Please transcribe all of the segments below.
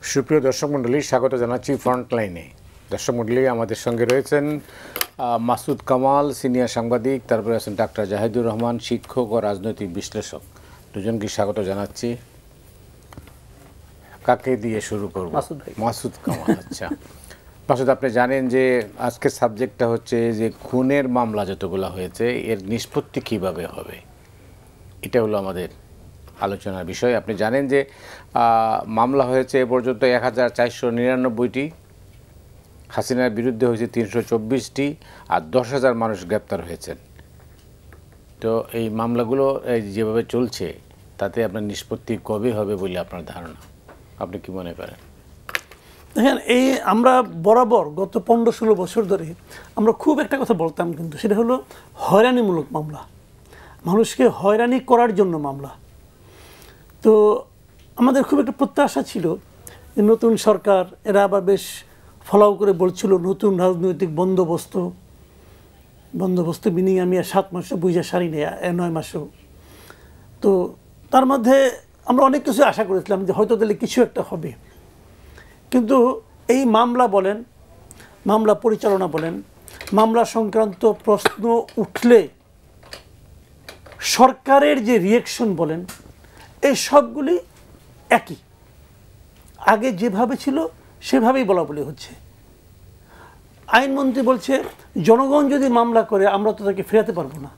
সুপ্রিয় দর্শক মণ্ডলী, স্বাগত জানাচ্ছি ফ্রন্টলাইনে। দর্শক মণ্ডলী, আমাদের সঙ্গে রয়েছেন মাসুদ কামাল, সিনিয়র সাংবাদিক, তারপরে আছেন ডাক্তার জাহিদুর রহমান, শিক্ষক ও রাজনৈতিক বিশ্লেষক। দুজনকে স্বাগত জানাচ্ছি। কাকে দিয়ে শুরু করব? মাসুদ কামাল। আচ্ছা মাসুদ, আপনি জানেন যে আজকের সাবজেক্টটা হচ্ছে যে খুনের মামলা যতগুলো হয়েছে এর নিষ্পত্তি কিভাবে হবে, এটা হলো আমাদের আলোচনার বিষয়। আপনি জানেন যে মামলা হয়েছে এ পর্যন্ত 1499টি, হাসিনার বিরুদ্ধে হয়েছে 324টি, আর 10,000 মানুষ গ্রেপ্তার হয়েছেন। তো এই মামলাগুলো যেভাবে চলছে তাতে আপনার নিষ্পত্তি কবে হবে বলে আপনার ধারণা? আপনি কি মনে করেন? দেখেন, এই আমরা বরাবর গত 15-16 বছর ধরে আমরা খুব একটা কথা বলতাম, কিন্তু সেটা হলো হয়রানিমূলক মামলা, মানুষকে হয়রানি করার জন্য মামলা। তো আমাদের খুব একটা প্রত্যাশা ছিল যে নতুন সরকার, এরা আবার বেশ ফলাও করে বলছিল নতুন রাজনৈতিক বন্দোবস্ত মিনিং আমি 7 মাসও বুঝে সারি নেই, 9 মাসও। তো তার মধ্যে আমরা অনেক কিছু আশা করেছিলাম যে হয়তো তাহলে কিছু একটা হবে, কিন্তু এই মামলা বলেন, মামলা পরিচালনা বলেন, মামলা সংক্রান্ত প্রশ্ন উঠলে সরকারের যে রিয়াকশন বলেন, এই সবগুলি একই, আগে যেভাবে ছিল সেভাবেই বলা বলি হচ্ছে। আইনমন্ত্রী বলছে জনগণ যদি মামলা করে আমরা তো তাকে ফেরাতে পারবো না।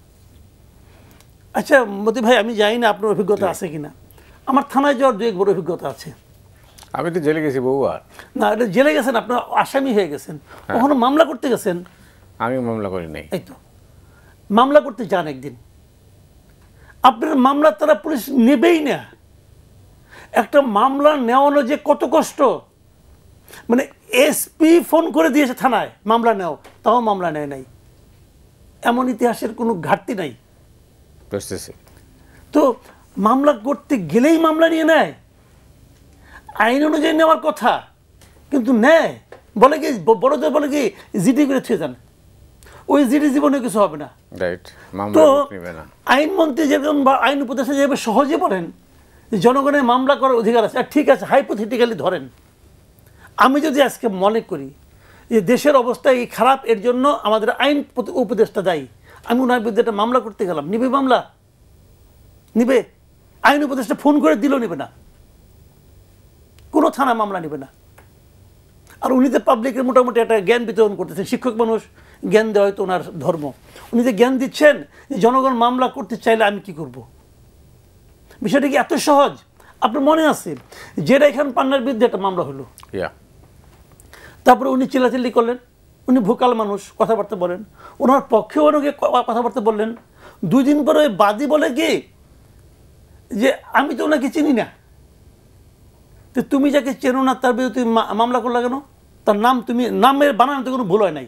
আচ্ছা মতি ভাই, আমি জানি না আপনার অভিজ্ঞতা আছে কিনা, আমার থানায় যাওয়ার 2-1 বড় অভিজ্ঞতা আছে। আমি তো জেলে গেছি বহুবার। না, এটা জেলে গেছেন, আপনার আসামি হয়ে গেছেন, কখনো মামলা করতে গেছেন? আমি মামলা করি নাই। এই তো মামলা করতে যান একদিন, আপনার মামলা তারা পুলিশ নেবেই না। একটা মামলা নেওয়ানো যে কত কষ্ট, মানে এসপি ফোন করে দিয়েছে থানায় মামলা নেও, তাও মামলা নেয় নাই। এমন ইতিহাসের কোনো ঘাটতি নাই। তো মামলা করতে গেলেই মামলা নিয়ে নেয়, আইন অনুযায়ী নেওয়ার কথা, কিন্তু নেয়। বলে কি বড়দের বলে কি জিডি করে ছুঁয়ে যান, ওই জিডি জীবনে কিছু হবে না। তো আইনমন্ত্রী যেরকম বা আইন উপদেষ্টা যেভাবে সহজে বলেন জনগণের মামলা করার অধিকার আছে, আর ঠিক আছে হাইপোথেটিক্যালি ধরেন আমি যদি আজকে মনে করি যে দেশের অবস্থা এই খারাপ, এর জন্য আমাদের আইন উপদেষ্টা দায়ী, আমি ওনার বিরুদ্ধে একটা মামলা করতে গেলাম, নিবে মামলা? নিবে? আইন উপদেষ্টা ফোন করে দিলেও নেবে না, কোনো থানা মামলা নেবে না। আর উনি যে পাবলিকের মোটামুটি একটা জ্ঞান বিতরণ করতেছেন, শিক্ষক মানুষ, জ্ঞান দেওয়া হয়তো ওনার ধর্ম, উনি যে জ্ঞান দিচ্ছেন যে জনগণ মামলা করতে চাইলে আমি কি করব। বিষয়টা কি এত সহজ? আপনার মনে আছে জেরাই খান পান্নার বিরুদ্ধে একটা মামলা হলো, তারপরে উনি চিল্লাচিল্লি করলেন, উনি ভোকাল মানুষ, কথাবার্তা বলেন, ওনার পক্ষেও অনেকে কথাবার্তা বললেন। 2 দিন পরে ওই বাদী বলে কি যে আমি তো ওনাকে চিনি না। তো তুমি যাকে চেনো না তার বিরুদ্ধে তুমি মামলা করলা কেন? তার নাম, তুমি নামের বানানোতে কোনো ভুল হয় নাই,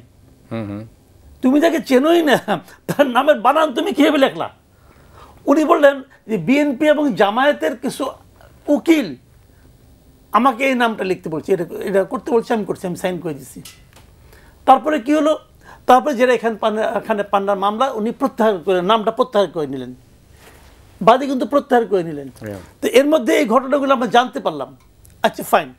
তুমি যাকে চেনোই না তার নামের বানান তুমি কিভাবে লেখলা? উনি বললেন যে বিএনপি এবং জামায়াতের কিছু উকিল আমাকে এই নামটা লিখতে বলছে, এটা করতে বলছে, আমি করছি, আমি সাইন করে দিচ্ছি। তারপরে কি হলো? তারপরে যারা এখানে পান্নার মামলা উনি প্রত্যাহার করে, নামটা প্রত্যাহার করে নিলেন, বাদী কিন্তু প্রত্যাহার করে নিলেন। তো এর মধ্যে এই ঘটনাগুলো আমরা জানতে পারলাম। আচ্ছা ফাইন,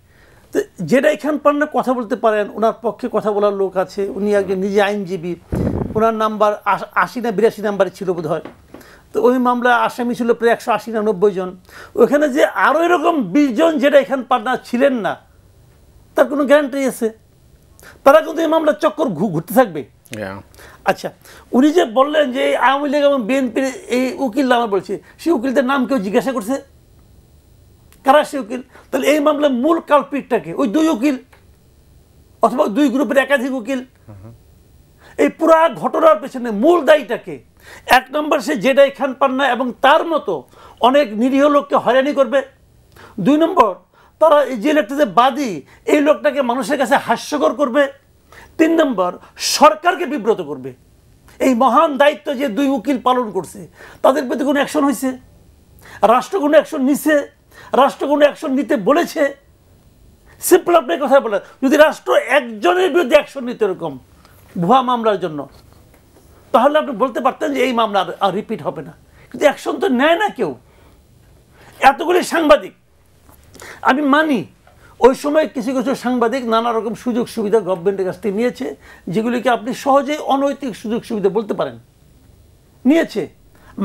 তো যেটা এখান পান্না কথা বলতে পারেন, ওনার পক্ষে কথা বলার লোক আছে, উনি একজন নিজে আইনজীবী, ওনার নাম্বার 80 না 82 নাম্বারে ছিল বোধ হয়। তো ওই মামলা আসামি ছিল প্রায় 180 না 90 জন। ওখানে যে আরও এরকম 20 জন যেটা এখান পান্না ছিলেন না, তার কোনো গ্যারান্টি আছে? তারা কিন্তু এই মামলার চক্কর ঘুরতে থাকবে। আচ্ছা, উনি যে বললেন যে আওয়ামী লীগ এবং বিএনপির এই উকিল আমার বলছে, সেই উকিলদের নাম কেউ জিজ্ঞাসা করছে? কারা সে উকিল? তাহলে এই মামলার মূল কালপিটটাকে ওই 2 উকিল অথবা 2 গ্রুপের একাধিক উকিল। এই পুরা ঘটনার পেছনে মূল দায়ীটাকে? 1 নম্বর সে জেডাই খান পান্না এবং তার মতো অনেক নিরীহ লোককে হয়রানি করবে। 2 নম্বর, তারা যে লোকটা যে বাদী, এই লোকটাকে মানুষের কাছে হাস্যকর করবে। 3 নম্বর, সরকারকে বিব্রত করবে। এই মহান দায়িত্ব যে 2 উকিল পালন করছে, তাদের প্রতি কোনো অ্যাকশন হয়েছে? রাষ্ট্র কোনো অ্যাকশন নিছে? রাষ্ট্র কোনো অ্যাকশন নিতে বলেছে? সিম্পল আপনার কথা বলে, যদি রাষ্ট্র একজনের বিরুদ্ধে অ্যাকশন নিতে এরকম ভুয়া মামলার জন্য, তাহলে আপনি বলতে পারতেন যে এই মামলা আর রিপিট হবে না। কিন্তু অ্যাকশন তো নেয় না কেউ। এতগুলি সাংবাদিক, আমি মানি ওই সময় কিছু কিছু সাংবাদিক নানা রকম সুযোগ সুবিধা গভর্নমেন্টের কাছ থেকে নিয়েছে, যেগুলিকে আপনি সহজেই অনৈতিক সুযোগ সুবিধা বলতে পারেন। নিয়েছে,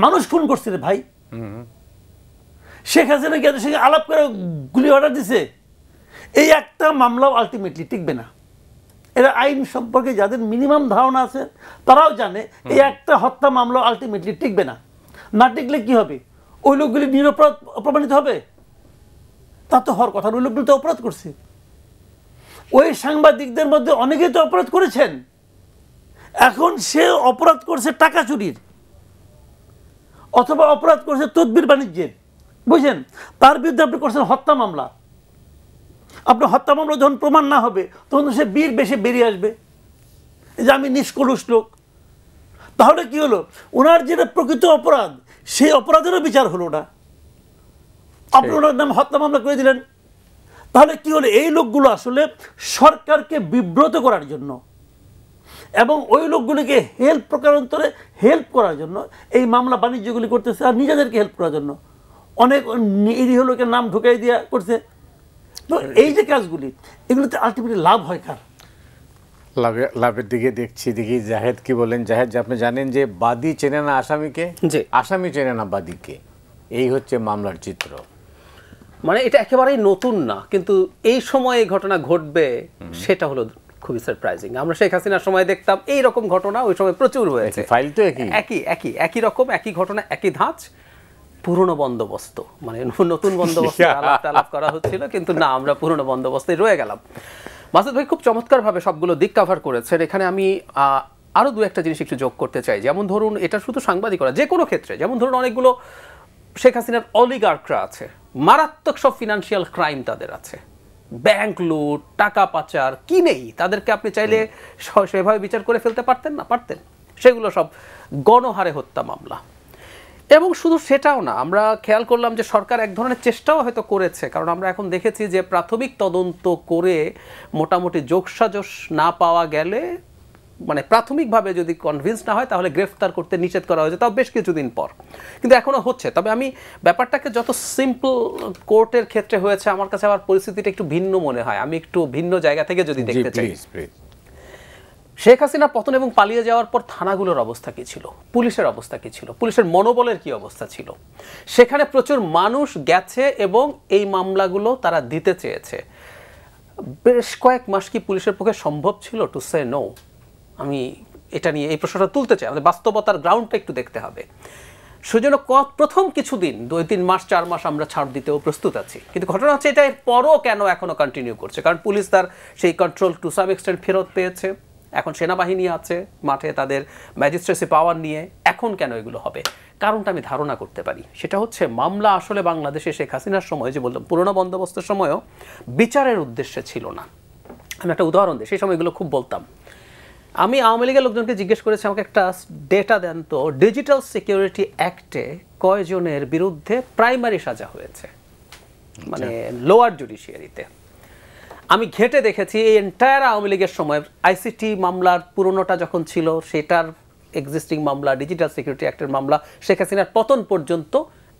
মানুষ খুন করছে রে ভাই। শেখ হাসিনা কি এদের সঙ্গে আলাপ করে গুলি অর্ডার দিছে? এই একটা মামলাও আলটিমেটলি টিকবে না। এরা আইন সম্পর্কে যাদের মিনিমাম ধারণা আছে তারাও জানে এই একটা হত্যা মামলা আলটিমেটলি টিকবে না। না টিকলে কি হবে? ওই লোকগুলি নিরপরাধ প্রমাণিত হবে? তা তো হওয়ার কথা। ওই লোকগুলি তো অপরাধ করছে। ওই সাংবাদিকদের মধ্যে অনেকেই তো অপরাধ করেছেন। এখন সে অপরাধ করছে টাকা চুরির, অথবা অপরাধ করছে তদবির বাণিজ্যের, বুঝছেন? তার বিরুদ্ধে আপনি করছেন হত্যা মামলা। আপনার হত্যা মামলা যখন প্রমাণ না হবে তখন সে বীর বেশে বেরিয়ে আসবে যে আমি নিষ্কলুষ লোক। তাহলে কি হলো? ওনার যেটা প্রকৃত অপরাধ সেই অপরাধেরও বিচার হলো না, আপনি ওনার নাম হত্যা মামলা করে দিলেন। তাহলে কি হলো? এই লোকগুলো আসলে সরকারকে বিব্রত করার জন্য এবং ওই লোকগুলিকে হেল্প প্রকারান্তরে হেল্প করার জন্য এই মামলা বাণিজ্যগুলি করতেছে, আর নিজেদেরকে হেল্প করার জন্য অনেক নিরীহ লোকের নাম ঢুকাই দিয়া করছে। তো এই যে কাজগুলি, এগুলোতে আলটিমেটলি লাভ হয় কার? লাভের দিকে দেখি জাহেদ কি বলেন। জাহেদ, আপনি জানেন যে বাদী চেনে না আসামিকে, আসামি চেনে না বাদীকে, এই হচ্ছে মামলার চিত্র। মানে এটা একেবারেই নতুন না, কিন্তু এই সময় এই ঘটনা ঘটবে সেটা হলো খুবই সারপ্রাইজিং। আমরা শেখ হাসিনার সময় দেখতাম এই রকম ঘটনা ওই সময় প্রচুর হয়েছে। ফাইল তো একই রকম, একই ঘটনা, একই ধাঁচ, পুরনো বন্দোবস্ত, মানে নতুন বন্দোবস্ত আলাপ করা হচ্ছিল, কিন্তু না, আমরা পুরনো বন্দোবস্তে রয়ে গেলাম। মাসুদ ভাই খুব চমৎকারভাবে সবগুলো দিক কভার করেছেন। এখানে আমি আরো দু একটা জিনিস একটু যোগ করতে চাই। যেমন ধরুন, এটা শুধু সাংবাদিকরা, যে কোনো ক্ষেত্রে, যেমন ধরুন অনেকগুলো শেখ হাসিনার অলিগার্করা আছে, মারাত্মক সব ফিনান্সিয়াল ক্রাইম তাদের আছে, ব্যাংক লুট, টাকা পাচার, কি নেই, তাদেরকে আপনি চাইলে সেভাবে বিচার করে ফেলতে পারতেন না? পারতেন। সেগুলো সব গণহারে হত্যা মামলা। এবং শুধু সেটাও না, আমরা খেয়াল করলাম যে সরকার এক ধরনের চেষ্টাও হয়তো করেছে, কারণ আমরা এখন দেখেছি যে প্রাথমিক তদন্ত করে মোটামুটি যোগসাজশ না পাওয়া গেলে, মানে প্রাথমিকভাবে যদি কনভিন্স না হয় তাহলে গ্রেফতার করতে নিষেধ করা হয়েছে, তাও বেশ কিছুদিন পর, কিন্তু এখনো হচ্ছে। তবে আমি ব্যাপারটাকে যত সিম্পল কোর্টের ক্ষেত্রে হয়েছে, আমার কাছে আবার পরিস্থিতিটা একটু ভিন্ন মনে হয়। আমি একটু ভিন্ন জায়গা থেকে যদি দেখতে চাই, শেখ হাসিনা পতন এবং পালিয়ে যাওয়ার পর থানাগুলোর অবস্থা কি ছিল, পুলিশের অবস্থা কি ছিল, পুলিশের মনোবলের কি অবস্থা ছিল? সেখানে প্রচুর মানুষ গেছে এবং এই মামলাগুলো তারা দিতে চেয়েছে। বেশ কয়েক মাস কি পুলিশের পক্ষে সম্ভব ছিল টু সে নো? আমি এটা নিয়ে এই প্রশ্নটা তুলতে চাই। আমাদের বাস্তবতার গ্রাউন্ডটা একটু দেখতে হবে। সেজন্য প্রথম কিছুদিন 2-3 মাস 4 মাস আমরা ছাড় দিতেও প্রস্তুত আছি, কিন্তু ঘটনা হচ্ছে এটা এর পরও কেন এখনো কন্টিনিউ করছে? কারণ পুলিশ তার সেই কন্ট্রোল টু সাম এক্সটেন্ট ফেরত পেয়েছে, এখন সেনাবাহিনী আছে মাঠে তাদের ম্যাজিস্ট্রেসি পাওয়ার নিয়ে। এখন কেন এগুলো হবে? কারণটা আমি ধারণা করতে পারি। সেটা হচ্ছে মামলা আসলে বাংলাদেশে শেখ হাসিনার সময়, যে বললাম পুরনো বন্দোবস্তের সময়ও বিচারের উদ্দেশ্যে ছিল না। আমি একটা উদাহরণ দিই, সেই সময় এগুলো খুব বলতাম। আমি আওয়ামী লীগের লোকজনকে জিজ্ঞেস করেছি, আমাকে একটা ডেটা দেন তো, ডিজিটাল সিকিউরিটি অ্যাক্টে কয়জনের বিরুদ্ধে প্রাইমারি সাজা হয়েছে, মানে লোয়ার জুডিশিয়ারিতে। আমি ঘেটে দেখেছি এই এন্টায়ার আওয়ামী লীগের সময় আইসিটি মামলার পুরনোটা যখন ছিল, সেটার এক্সিস্টিং মামলা, ডিজিটাল সিকিউরিটি অ্যাক্টের মামলা, শেখ হাসিনার পতন পর্যন্ত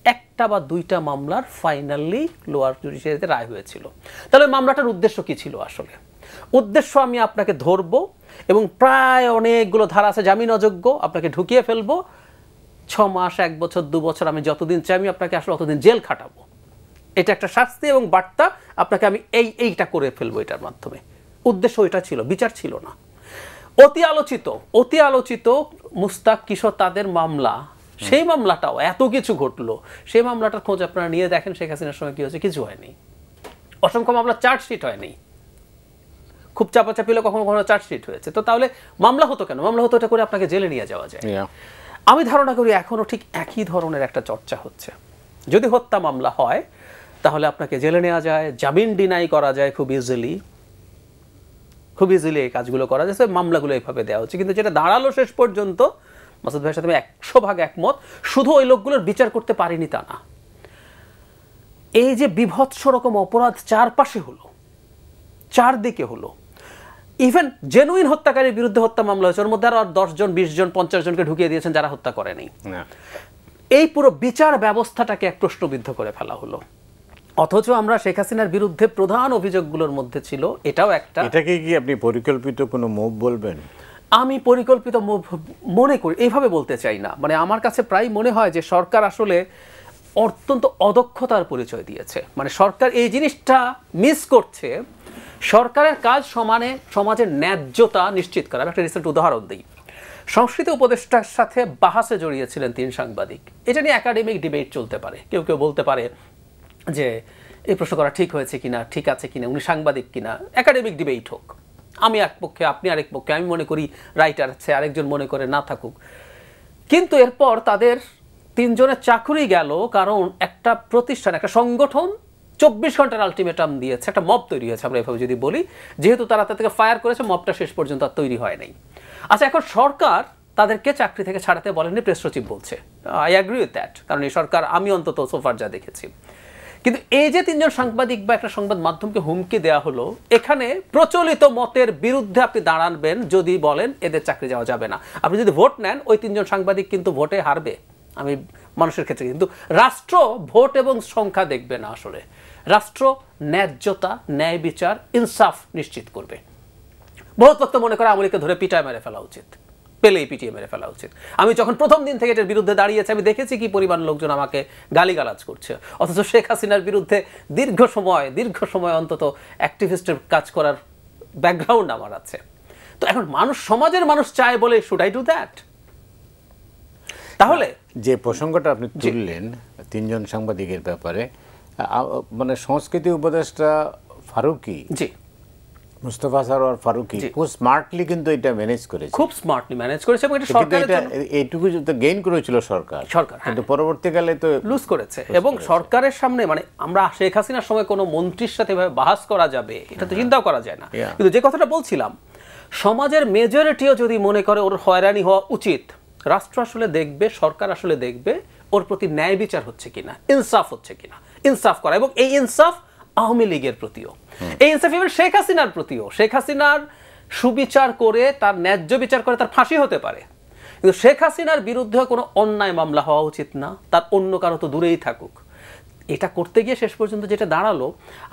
একটা বা দুইটা মামলার ফাইনালি লোয়ার জুডিশিয়ারিতে রায় হয়েছিল। তাহলে মামলাটার উদ্দেশ্য কি ছিল? আসলে উদ্দেশ্য আমি আপনাকে ধরবো এবং প্রায় অনেকগুলো ধারা আছে জামিন অযোগ্য, আপনাকে ঢুকিয়ে ফেলবো 6 মাস, 1 বছর, 2 বছর, আমি যতদিন চাই আমি আপনাকে আসলে অতদিন জেল খাটাবো। এটা একটা শাস্তি এবং বার্তা, আপনাকে আমি এইটা করে ফেলবো এটার মাধ্যমে। উদ্দেশ্য এটা ছিল, বিচার ছিল না। অতি আলোচিত মুস্তাক কিশোর তাদের মামলা, সেই মামলাটাও এত কিছু ঘটলো, সেই মামলাটার খোঁজ আপনারা নিয়ে দেখেন শেখ হাসিনার সময় কি হয়েছে? কিছু হয়নি। অসংখ্য মামলা চার্জশিট হয়নি, খুব চাপাচাপি হলে কখনো কখনো চার্জশিট হয়েছে। তো তাহলে মামলা হতো কেন? মামলা হতো এটা করে আপনাকে জেলে নিয়ে যাওয়া যায়। আমি ধারণা করি এখনো ঠিক একই ধরনের একটা চর্চা হচ্ছে। যদি হত্যা মামলা হয় তাহলে আপনাকে জেলে নেওয়া যায়, জামিন ডিনাই করা যায় খুব ইজিলি এই কাজগুলো করা যাচ্ছে, মামলাগুলো এইভাবে দেওয়া হচ্ছে। কিন্তু যেটা দাঁড়ালো শেষ পর্যন্ত, মাসুদ ভাইয়ের সাথে আমি 100% একমত, শুধু ওই লোকগুলোর বিচার করতে পারিনি তা না, এই যে বিভৎস রকম অপরাধ চারপাশে হলো, চারদিকে হলো, ইভেন জেনুইন হত্যাকারীর বিরুদ্ধে হত্যা মামলা হয়েছে, ওর মধ্যে আর 10 জন 20 জন 50 জনকে ঢুকিয়ে দিয়েছেন যারা হত্যা করেনি। এই পুরো বিচার ব্যবস্থাটাকে এক প্রশ্নবিদ্ধ করে ফেলা হলো। অথচ আমরা শেখ হাসিনার বিরুদ্ধে প্রধান অভিযোগগুলোর মধ্যে ছিল এটাও একটা। এটাকে কি আপনি পরিকল্পিত কোনো মুভ বলবেন? আমি পরিকল্পিত মুভ মনে করি, এইভাবে বলতে চাই না। মানে আমার কাছে প্রায় মনে হয় যে সরকার আসলে অত্যন্ত অদক্ষতার পরিচয় দিয়েছে। মানে সরকার এই জিনিসটা মিস করছে। সরকারের কাজ সমাজের ন্যায্যতা নিশ্চিত করা। আমি একটা রিসেন্ট উদাহরণ দিই। সংস্কৃতি উপদেষ্টার সাথে বাহাসে জড়িয়েছিলেন 3 সাংবাদিক। এটা নিয়ে একাডেমিক ডিবেট চলতে পারে। কেউ কেউ বলতে পারে যে এই প্রশ্ন করা ঠিক হয়েছে কিনা, ঠিক আছে কিনা, উনি সাংবাদিক কিনা, একাডেমিক ডিবেট হোক। আমি এক পক্ষে, আপনি আরেক পক্ষে। আমি মনে করি রাইটার আছে, আরেকজন মনে করে না থাকুক। কিন্তু এরপর তাদের 3 জনের চাকরি গেল, কারণ একটা প্রতিষ্ঠান, একটা সংগঠন 24 ঘন্টার আলটিমেটাম দিয়েছে। একটা মব তৈরি হয়েছে, আমরা এভাবে যদি বলি। যেহেতু তারা তাদেরকে ফায়ার করেছে, মবটা শেষ পর্যন্ত আর তৈরি হয় নাই। আচ্ছা, এখন সরকার তাদেরকে চাকরি থেকে ছাড়াতে বলেনি, প্রেস সচিব বলছে। আই অ্যাগ্রি উইথ দ্যাট, কারণ এই সরকার, আমি অন্তত সোফার যা দেখেছি। কিন্তু এই যে 3 জন সাংবাদিক বা একটা সংবাদ মাধ্যমকে হুমকি দেওয়া হলো, এখানে প্রচলিত মতের বিরুদ্ধে আপনি দাঁড়াবেন যদি বলেন এদের চাকরি যাওয়া যাবে না। আপনি যদি ভোট নেন, ওই 3 জন সাংবাদিক কিন্তু ভোটে হারবে। আমি মানুষের ক্ষেত্রে, কিন্তু রাষ্ট্র ভোট এবং সংখ্যা দেখবে না। আসলে রাষ্ট্র ন্যায্যতা, ন্যায় বিচার, ইনসাফ নিশ্চিত করবে। বহুত ভক্ত মনে করে আওয়ামী লীগকে ধরে পিটায় মেরে ফেলা উচিত, পেলেই পিটিয়ে মেরে ফেলা উচিত। আমি যখন প্রথম দিন থেকে এটার বিরুদ্ধে দাঁড়িয়েছি, আমি দেখেছি কি পরিমাণ লোকজন আমাকে গালিগালাজ করছে। অথচ শেখ হাসিনার বিরুদ্ধে দীর্ঘ সময় অন্তত অ্যাক্টিভিস্টের কাজ করার ব্যাকগ্রাউন্ড আমার আছে। তো এখন সমাজের মানুষ চায় বলে শুড আই ডু দ্যাট? তাহলে যে প্রসঙ্গটা আপনি তুললেন 3 জন সাংবাদিকের ব্যাপারে, মানে সংস্কৃতি উপদেষ্টা ফারুকী, জি, মুস্তফা সরোয়ার ফারুকী খুব স্মার্টলি কিন্তু এটা ম্যানেজ করেছে, খুব স্মার্টলি ম্যানেজ করেছে। এবং এটা সরকারের জন্য এইটুকু তো গেইন করেছিল সরকার, কিন্তু পরবর্তীকালে তো লুজ করেছে। এবং সরকারের সামনে, মানে আমরা শেখ হাসিনার সময় কোনো মন্ত্রীর সাথে এভাবে বাহাস করা যাবে এটা তো চিন্তাও করা যায় না। কিন্তু যে কথাটা বলছিলাম, সমাজের মেজরিটিও যদি মনে করে ওর হয়রানি হওয়া উচিত, রাষ্ট্র আসলে দেখবে, সরকার আসলে দেখবে ওর প্রতি ন্যায় বিচার হচ্ছে কিনা, ইনসাফ হচ্ছে কিনা। ইনসাফ করা, এবং এই ইনসাফ আওয়ামী লীগের প্রতিও, এই ইনসাফ এবার শেখ হাসিনার প্রতিও। শেখ হাসিনার সুবিচার করে, তার ন্যায্য বিচার করে তার ফাঁসি হতে পারে, কিন্তু শেখ হাসিনার বিরুদ্ধে কোনো অন্যায় মামলা হওয়া উচিত না। তার অন্য কারো তো দূরেই থাকুক। এটা করতে গিয়ে শেষ পর্যন্ত যেটা দাঁড়ালো,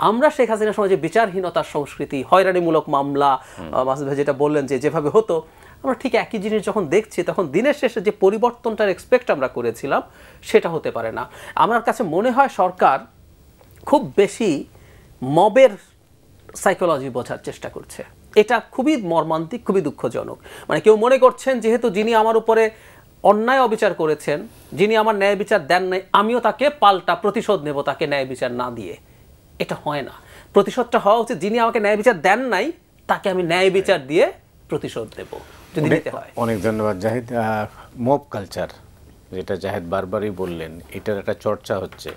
আমরা শেখ হাসিনার সমাজে বিচারহীনতার সংস্কৃতি, হয়রানিমূলক মামলা, মাসুদ ভাই যেটা বললেন যে যেভাবে হতো, আমরা ঠিক একই জিনিস যখন দেখছি, তখন দিনের শেষে যে পরিবর্তনটার এক্সপেক্ট আমরা করেছিলাম সেটা হতে পারে না। আমার কাছে মনে হয় সরকার খুব বেশি মবের সাইকোলজি বোঝার চেষ্টা করছে। এটা খুবই মর্মান্তিক, খুবই দুঃখজনক। মানে কেউ মনে করছেন যেহেতু যিনি আমার উপরে অন্যায় অবিচার করেছেন, যিনি আমার ন্যায় বিচার দেন নাই, আমিও তাকে পাল্টা প্রতিশোধ নেব তাকে ন্যায় বিচার না দিয়ে। এটা হয় না। প্রতিশোধটা হওয়া উচিত যিনি আমাকে ন্যায় বিচার দেন নাই, তাকে আমি ন্যায় বিচার দিয়ে প্রতিশোধ দেব যদি নিতে হয়। অনেক ধন্যবাদ জাহিদ। মব কালচার, যেটা জাহিদ বারবারই বললেন, এটার একটা চর্চা হচ্ছে,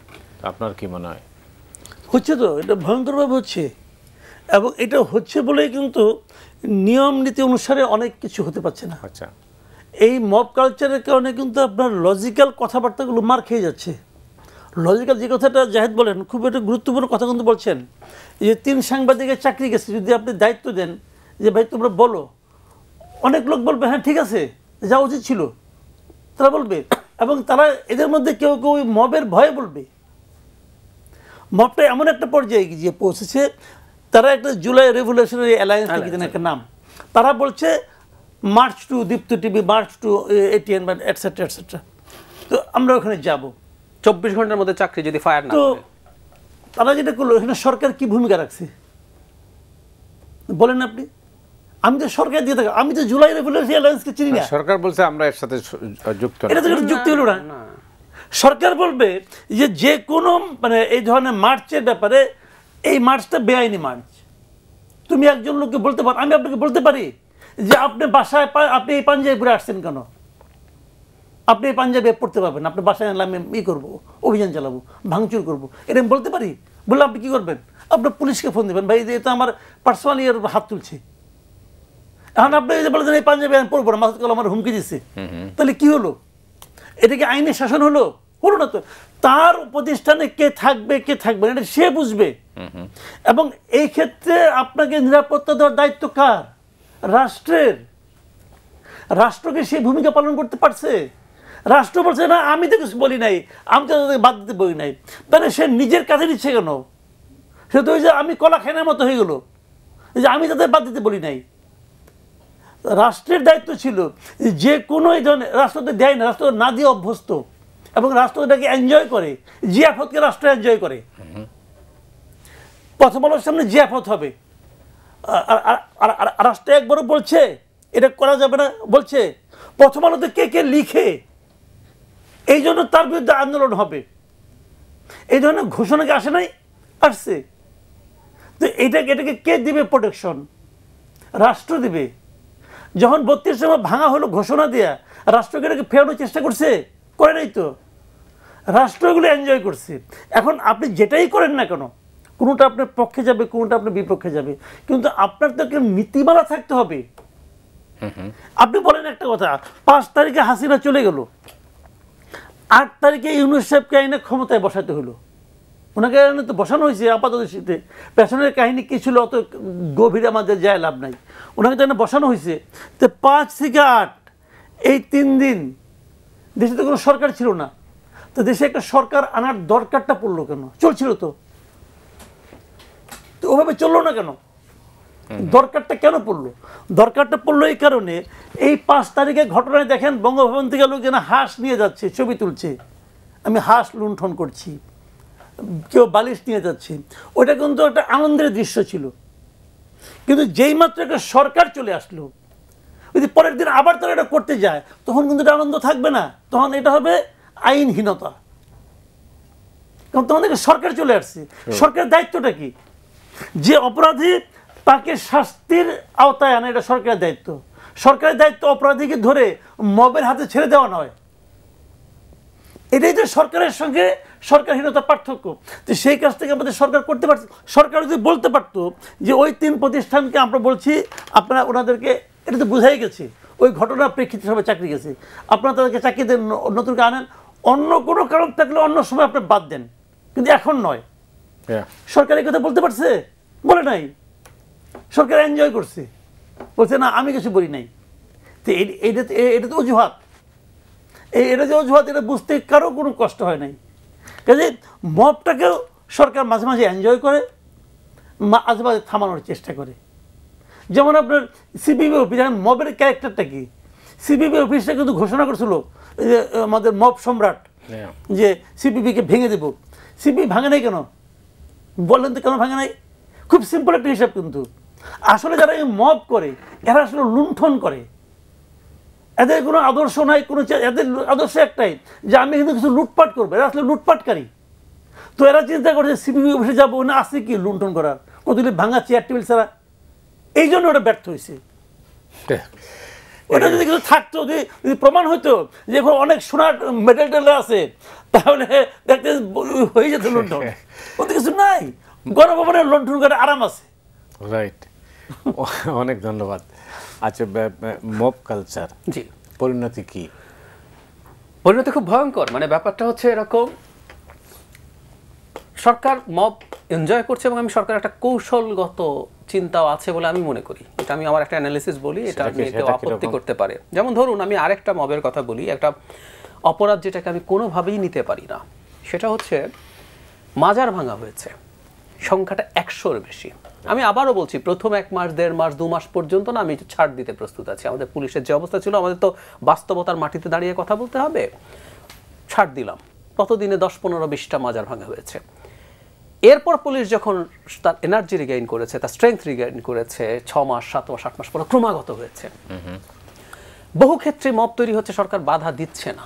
আপনার কি মনে হয়? হচ্ছে তো, এটা ভয়ঙ্করভাবে হচ্ছে। এবং এটা হচ্ছে বলেই কিন্তু নিয়ম নীতি অনুসারে অনেক কিছু হতে পারছে না। আচ্ছা, এই মব কালচারের কারণে কিন্তু আপনার লজিক্যাল কথাবার্তাগুলো মার খেয়ে যাচ্ছে। লজিক্যাল যে কথাটা জাহিদ বলেন, খুব একটা গুরুত্বপূর্ণ কথা কিন্তু বলছেন, যে 3 সাংবাদিকের চাকরি গেছে, যদি আপনি দায়িত্ব দেন যে ভাই তোমরা বলো, অনেক লোক বলবে হ্যাঁ ঠিক আছে, যাওয়া উচিত ছিল, তারা বলবে। এবং তারা এদের মধ্যে কেউ কেউ মবের ভয়ে বলবে। মবটা এমন একটা পর্যায়ে গিয়ে পৌঁছেছে, তারা একটা জুলাই রেভলিউশনারি অ্যালায়েন্স একটা নাম, তারা বলছে march to Deepto TV, march to ATN, etcetera etcetera. তো আমরা ওখানে যাব 24 ঘন্টার মধ্যে চাকরি যদি ফায়ার না তো করে। তারা যেটা করলো, এখানে সরকার কি ভূমিকা রাখছে বলেন আপনি? আমি তো সরকার দিয়ে থাকি, আমি তো জুলাই রেভলিউশনারি অ্যালায়েন্সকে চিনি না। সরকার বলছে আমরা এর সাথে যুক্ত না। এটা তো যুক্তি হলো না। সরকার বলবে যে যে কোনো মানে এই ধরনের মার্চের ব্যাপারে, এই মার্চটা বেআইনি মার্চ। তুমি একজন লোককে বলতে পারো, আমি আপনাকে বলতে পারি যে আপনি বাসায়, আপনি এই পাঞ্জাবি পরে আসছেন কেন, আপনি এই পাঞ্জাবি পড়তে পারবেন, আপনি বাসায় আমি করবো, অভিযান চালাবো, ভাঙচুর করবো, এটা আমি বলতে পারি। বললে আপনি কি করবেন? আপনার পুলিশকে ফোন দেবেন, ভাই এটা আমার পার্সোনালি এর হাত তুলছে। এখন আপনি যে বলেছেন এই পাঞ্জাবি আমি পড়বো না, মাসুদ কালাম আমার হুমকি দিচ্ছে, তাহলে কি হলো? এটা কি আইনের শাসন হলো? হলো না তো। তার প্রতিষ্ঠানে কে থাকবে কে থাকবে না এটা সে বুঝবে। এবং এই ক্ষেত্রে আপনাকে নিরাপত্তা দেওয়ার দায়িত্ব কার? রাষ্ট্রের। রাষ্ট্রকে সেই ভূমিকা পালন করতে পারছে? রাষ্ট্র বলছে না আমি তো কিছু বলি নাই, আমি তো তাদেরকে বাদ দিতে বলি নাই, তাহলে সে নিজের কাছে নিচ্ছে কেন? সে তো ওই যে আমি কলা খানার মতো হয়ে গেল যে আমি তাদের বাদ দিতে বলি নাই। রাষ্ট্রের দায়িত্ব ছিল যে কোনো এই ধরনের, রাষ্ট্র তো দেয় না, রাষ্ট্র না দিয়ে অভ্যস্ত এবং রাষ্ট্র এটাকে এনজয় করে, জিয়াফতকে রাষ্ট্র এনজয় করে। প্রথম আলোর সামনে জিয়াফত হবে, আর রাষ্ট্র একবারও বলছে এটা করা যাবে না, বলছে প্রথম আলোতে কে কে লিখে, এই জন্য তার বিরুদ্ধে আন্দোলন হবে। এই ধরনের ঘোষণা কি আসে নাই? আসছে। তো এটাকে কে দিবে প্রোটেকশন? রাষ্ট্র দিবে। যখন 32 সময় ভাঙা হলো ঘোষণা দেয়া, রাষ্ট্রকে এটাকে ফেরানোর চেষ্টা করছে? করে নাই তো। রাষ্ট্র এগুলো এনজয় করছে। এখন আপনি যেটাই করেন না কেন, কোনোটা আপনার পক্ষে যাবে, কোনোটা আপনার বিপক্ষে যাবে, কিন্তু আপনার তো একটা নীতিমালা থাকতে হবে। আপনি বলেন একটা কথা, 5 তারিখে হাসিনা চলে গেল, 8 তারিখে ইউনূস সাহেবকে আইনে ক্ষমতায় বসাতে হলো। ওনাকে তো বসানো হয়েছে আপাতত শীতে, পেছনের কাহিনী কি ছিল অত গভীরে আমাদের যায় লাভ নাই, ওনাকে তো বসানো হয়েছে। তো 5 থেকে 8 এই 3 দিন দেশে তো কোনো সরকার ছিল না, তো দেশে একটা সরকার আনার দরকারটা পড়লো কেন? চলছিল তো, তো ওভাবে চললো না কেন? দরকারটা কেন পড়লো? দরকারটা পড়লো এই কারণে, এই 5 তারিখে ঘটনায় দেখেন বঙ্গভবন থেকে লোকজন হাঁস নিয়ে যাচ্ছে, ছবি তুলছে, আমি হাঁস লুণ্ঠন করছি, কেউ বালিশ নিয়ে যাচ্ছে। ওটা কিন্তু একটা আনন্দের দৃশ্য ছিল। কিন্তু যেই মাত্র একটা সরকার চলে আসলো, যদি পরের দিন আবার তারা এটা করতে যায়, তখন কিন্তু এটা আনন্দ থাকবে না, তখন এটা হবে আইনহীনতা। কারণ তখন থেকে সরকার চলে আসছে। সরকারের দায়িত্বটা কি? যে অপরাধী তাকে শাস্তির আওতায় আনে, এটা সরকারের দায়িত্ব। সরকারের দায়িত্ব অপরাধীকে ধরে মবের হাতে ছেড়ে দেওয়া নয়। এটাই তো সরকারের সঙ্গে সরকারহীনতার পার্থক্য। তো সেই কাজ থেকে আমাদের সরকার করতে পারছে। সরকার যদি বলতে পারতো যে ওই 3 প্রতিষ্ঠানকে আমরা বলছি, আপনারা ওনাদেরকে, এটা তো বোঝাই গেছে ওই ঘটনার প্রেক্ষিতে সবাই চাকরি গেছে, আপনারা তাদেরকে চাকরি দেন, নতুন করে আনেন, অন্য কোনো কারণ থাকলে অন্য সময় আপনি বাদ দেন, কিন্তু এখন নয়। সরকার এই কথা বলতে পারছে? বলে নাই। সরকার এনজয় করছে, বলছে না আমি কিছু বলি নাই। তো এটা তো অজুহাত। এটা যে অজুহাত, এটা বুঝতে কারো কোনো কষ্ট হয় নাই। কাজে মবটাকেও সরকার মাঝে মাঝে এনজয় করে, মাঝে মাঝে থামানোর চেষ্টা করে। যেমন আপনার সিপিবি অফিস, মবের ক্যারেক্টারটা কি? সিপিবি অফিসটা কিন্তু ঘোষণা করছিল যে আমাদের মব সম্রাট, যে সিপিবিকে ভেঙে দেব। সিপিবি ভাঙে নাই কেন? বললেন তো কেন ভাঙে নাই? খুব সিম্পল একটা হিসাব। কিন্তু আসলে যারা এই মব করে, এরা আসলে লুণ্ঠন করে। এদের কোনো আদর্শ নাই, কোনো, এদের আদর্শ একটাই যে আমি কিন্তু কিছু লুটপাট করবো। এরা আসলে লুটপাটকারী। তো এরা চিন্তা করছে সিপিবি অফিসে যাবো না, আসছে কি লুণ্ঠন করার, কতগুলি ভাঙা চেয়ার টেবিল ছাড়া। এই জন্য ওটা ব্যর্থ হয়েছে। ওটা যদি কিছু থাকতো, যদি প্রমাণ হইতো যে এখন অনেক সোনার মেডেল টেডেল আছে, তাহলে দেখতে হয়ে যেত লুণ্ঠন। ওতে কিছু নাই, গণভবনের লুণ্ঠন করে আরাম আছে। রাইট, অনেক ধন্যবাদ। আচ্ছা, মব কালচার, জি, পরিণতি কি? পরিণতি খুব ভয়ঙ্কর। মানে ব্যাপারটা হচ্ছে এরকম, সরকার মব এনজয় করছে এবং আমি সরকার একটা কৌশলগত চিন্তাও আছে বলে আমি মনে করি। এটা আমি আমার একটা অ্যানালিসিস বলি, এটা নিয়ে কেউ আপত্তি করতে পারে। যেমন ধরুন আমি আরেকটা মবের কথা বলি, একটা অপরাধ যেটাকে আমি কোনোভাবেই নিতে পারি না, সেটা হচ্ছে মাজার ভাঙা হয়েছে, সংখ্যাটা 100-র বেশি। আমি আবারও বলছি, প্রথম 1 মাস, 1.5 মাস, 2 মাস পর্যন্ত না আমি ছাড় দিতে প্রস্তুত আছি। আমাদের পুলিশের যে অবস্থা ছিল, আমাদের তো বাস্তবতার মাটিতে দাঁড়িয়ে কথা বলতে হবে, ছাড় দিলাম। ততদিনে 10, 15, 20টা মাজার ভাঙা হয়েছে। এরপর পুলিশ যখন তার এনার্জি রিগেইন করেছে, তার স্ট্রেংথ রিগেইন করেছে, 6 মাস, 7 মাস, 8 মাস পর ক্রমাগত হয়েছে। বহু ক্ষেত্রে মব তৈরি হচ্ছে, সরকার বাধা দিচ্ছে না,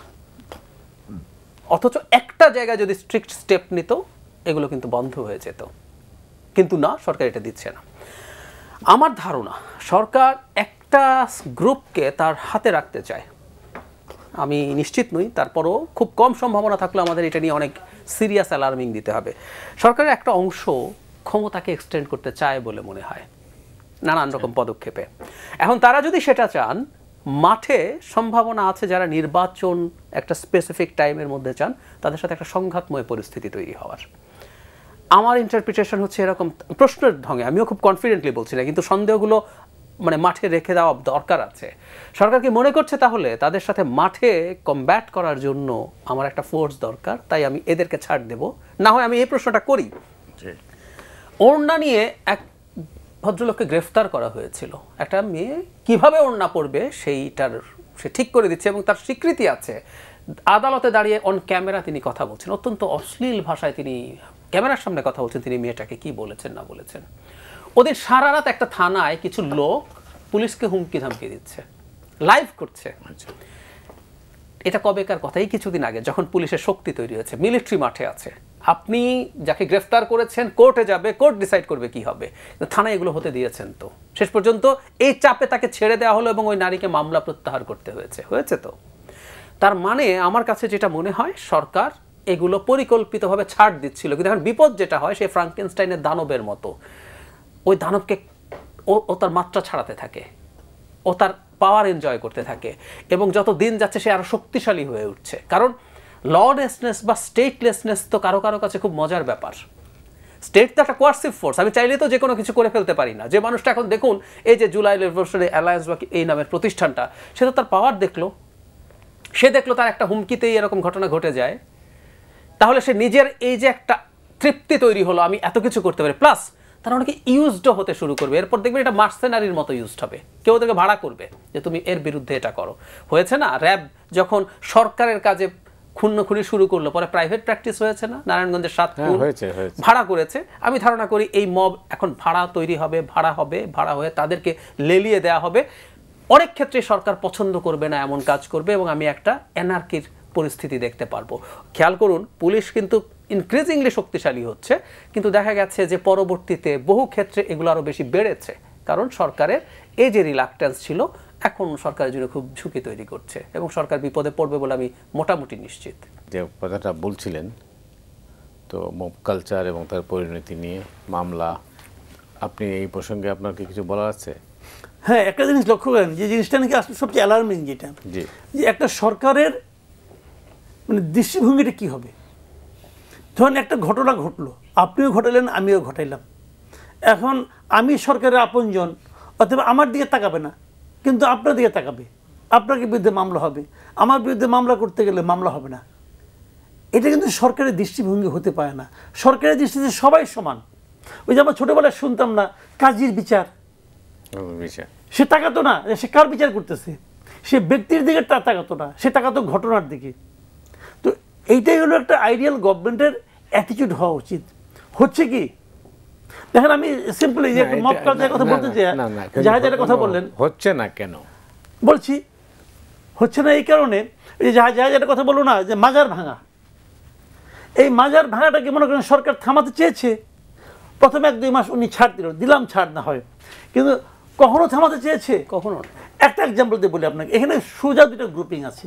অথচ একটা জায়গায় যদি স্ট্রিক্ট স্টেপ নিত এগুলো কিন্তু বন্ধ হয়ে যেত। কিন্তু না, সরকার এটা দিচ্ছে না। আমার ধারণা সরকার একটা গ্রুপকে তার হাতে রাখতে চায়, আমি নিশ্চিত নই, তারপরও খুব কম সম্ভাবনা থাকলে আমাদের এটা নিয়ে অনেক সিরিয়াস অ্যালার্মিং দিতে হবে। সরকারের একটা অংশ ক্ষমতাকে এক্সটেন্ড করতে চায় বলে মনে হয় নানান রকম পদক্ষেপে। এখন তারা যদি সেটা চান, মাঠে সম্ভাবনা আছে যারা নির্বাচন একটা স্পেসিফিক টাইমের মধ্যে চান, তাদের সাথে একটা সংঘাতময় পরিস্থিতি তৈরি হওয়ার। আমার ইন্টারপ্রিটেশন হচ্ছে এরকম, প্রশ্নের ঢঙে, আমিও খুব কনফিডেন্টলি বলছি না, কিন্তু সন্দেহগুলো মানে মাঠে রেখে দেওয়া দরকার আছে। সরকার কি মনে করছে তাহলে তাদের সাথে মাঠে কমব্যাট করার জন্য আমার একটা ফোর্স দরকার, তাই আমি এদেরকে ছাড় দেব? না হয় আমি এই প্রশ্নটা করি, ওড়না নিয়ে এক ভদ্রলোককে গ্রেফতার করা হয়েছিল, একটা মেয়ে কিভাবে ওড়না পড়বে সেইটার সে ঠিক করে দিচ্ছে এবং তার স্বীকৃতি আছে। আদালতে দাঁড়িয়ে অন ক্যামেরা তিনি কথা বলছেন, অত্যন্ত অশ্লীল ভাষায় তিনি ক্যামেরার সামনে কথা বলছেন, তিনি মেয়েটাকে কি বলেছেন না বলেছেন। ওদের সারা রাত একটা থানায় কিছু লোক পুলিশকে হুমকি ধামকি দিচ্ছে, লাইভ করছে। এটা কবেকার কথা? এই কিছুদিন আগে, যখন পুলিশের শক্তি তৈরি হয়েছে, মিলিটারি মাঠে আছে, আপনি যাকে গ্রেফতার করেছেন কোর্টে যাবে, কোর্ট ডিসাইড করবে কি হবে। থানায় এগুলো হতে দিয়েছেন তো? শেষ পর্যন্ত এই চাপে তাকে ছেড়ে দেওয়া হলো এবং ওই নারীকে মামলা প্রত্যাহার করতে হয়েছে তো। তার মানে আমার কাছে যেটা মনে হয় সরকার এগুলো পরিকল্পিতভাবে ছাড় দিচ্ছিল, কিন্তু এখন বিপদ যেটা হয় সে ফ্রাঙ্কেনস্টাইনের দানবের মতো, ওই দানবকে ও তার মাত্রা ছাড়াতে থাকে, ও তার পাওয়ার এনজয় করতে থাকে এবং যত দিন যাচ্ছে সে আরো শক্তিশালী হয়ে উঠছে। কারণ ললেসনেস বা স্টেটলেসনেস তো কারো কারো কাছে খুব মজার ব্যাপার। স্টেট তো একটা কোয়ার্সিভ ফোর্স, আমি চাইলে তো যে কোনো কিছু করে ফেলতে পারি না। যে মানুষটা এখন দেখুন এই যে জুলাই রেভলিউশনারি অ্যালায়েন্স বা এই নামের প্রতিষ্ঠানটা, সে তো তার পাওয়ার দেখলো, সে দেখলো তার একটা হুমকিতেই এরকম ঘটনা ঘটে যায়, তাহলে সে নিজের এই যে একটা তৃপ্তি তৈরি হলো আমি এত কিছু করতে পারি, প্লাস তারা অনেকে ইউজডও হতে শুরু করবে। এরপর দেখবেন এটা মার্সেনারির মতো ইউজড হবে, কেউ ওদেরকে ভাড়া করবে যে তুমি এর বিরুদ্ধে এটা করো। হয়েছে না র্যাব যখন সরকারের কাজে খুনি শুরু করলো, পরে প্রাইভেট প্র্যাকটিস হয়েছে না, নারায়ণগঞ্জের 7 খুন ভাড়া করেছে। আমি ধারণা করি এই মব এখন ভাড়া তৈরি হবে, ভাড়া হয়ে তাদেরকে লেলিয়ে দেওয়া হবে। অনেক ক্ষেত্রে সরকার পছন্দ করবে না এমন কাজ করবে এবং আমি একটা অ্যানার্কির পরিস্থিতি দেখতে পারবো। খেয়াল করুন, পুলিশ কিন্তু ইনক্রিজিংলি শক্তিশালী হচ্ছে, কিন্তু দেখা গেছে যে পরবর্তীতে বহু ক্ষেত্রে এগুলো আরো বেশি বেড়েছে, কারণ সরকারের এই যে রিলাক্টেন্স ছিল এখন সরকারের জন্য খুব ঝুঁকি তৈরি করছে এবং সরকার বিপদে পড়বে বলে আমি মোটামুটি নিশ্চিত। যে কথাটা বলছিলেন তো মব কালচার এবং তার পরিণতি নিয়ে মামলা, আপনি এই প্রসঙ্গে আপনার কি কিছু বলার আছে? হ্যাঁ, একটা জিনিস লক্ষ্য করেন, যে জিনিসটা নাকি আসলে সবচেয়ে অ্যালার্মিং, যেটা যে একটা সরকারের মানে দৃষ্টিভঙ্গিটা কি হবে। ধরুন একটা ঘটনা ঘটলো, আপনিও ঘটালেন, আমিও ঘটাইলাম, এখন আমি সরকারের আপনজন, অথবা আমার দিকে তাকাবে না, কিন্তু আপনার দিকে তাকাবে, আপনার বিরুদ্ধে মামলা হবে, আমার বিরুদ্ধে মামলা করতে গেলে মামলা হবে না। এটা কিন্তু সরকারের দৃষ্টিভঙ্গি হতে পারে না। সরকারের দৃষ্টিতে সবাই সমান। ওই যে আমরা ছোটবেলায় শুনতাম না, কাজীর বিচার, সে তাকাতো না সে কার বিচার করতেছে, সে ব্যক্তির দিকে তাকাতো না, সে তাকাতো ঘটনার দিকে। তো এইটাই হলো একটা আইডিয়াল গভর্নমেন্টের অ্যাটিটিউড হওয়া উচিত। হচ্ছে কি দেখেন, আমি সিম্পলি যে মব কালচারের কথা বলতে চাই, জাহাজের কথা বললেন, হচ্ছে না কেন বলছি, হচ্ছে না এই কারণে, এই যে জাহাজের কথা বললো না, যে মাজার ভাঙা, এই মাজার ভাঙাটাকে মনে করেন সরকার থামাতে চেয়েছে। প্রথমে 1-2 মাস উনি ছাড় দিলাম, ছাড় না হয়, কিন্তু কখনো থামাতে চেয়েছে? কখনো। একটা এক্সাম্পল দিয়ে বলি আপনাকে, এখানে সোজা 2টা গ্রুপিং আছে।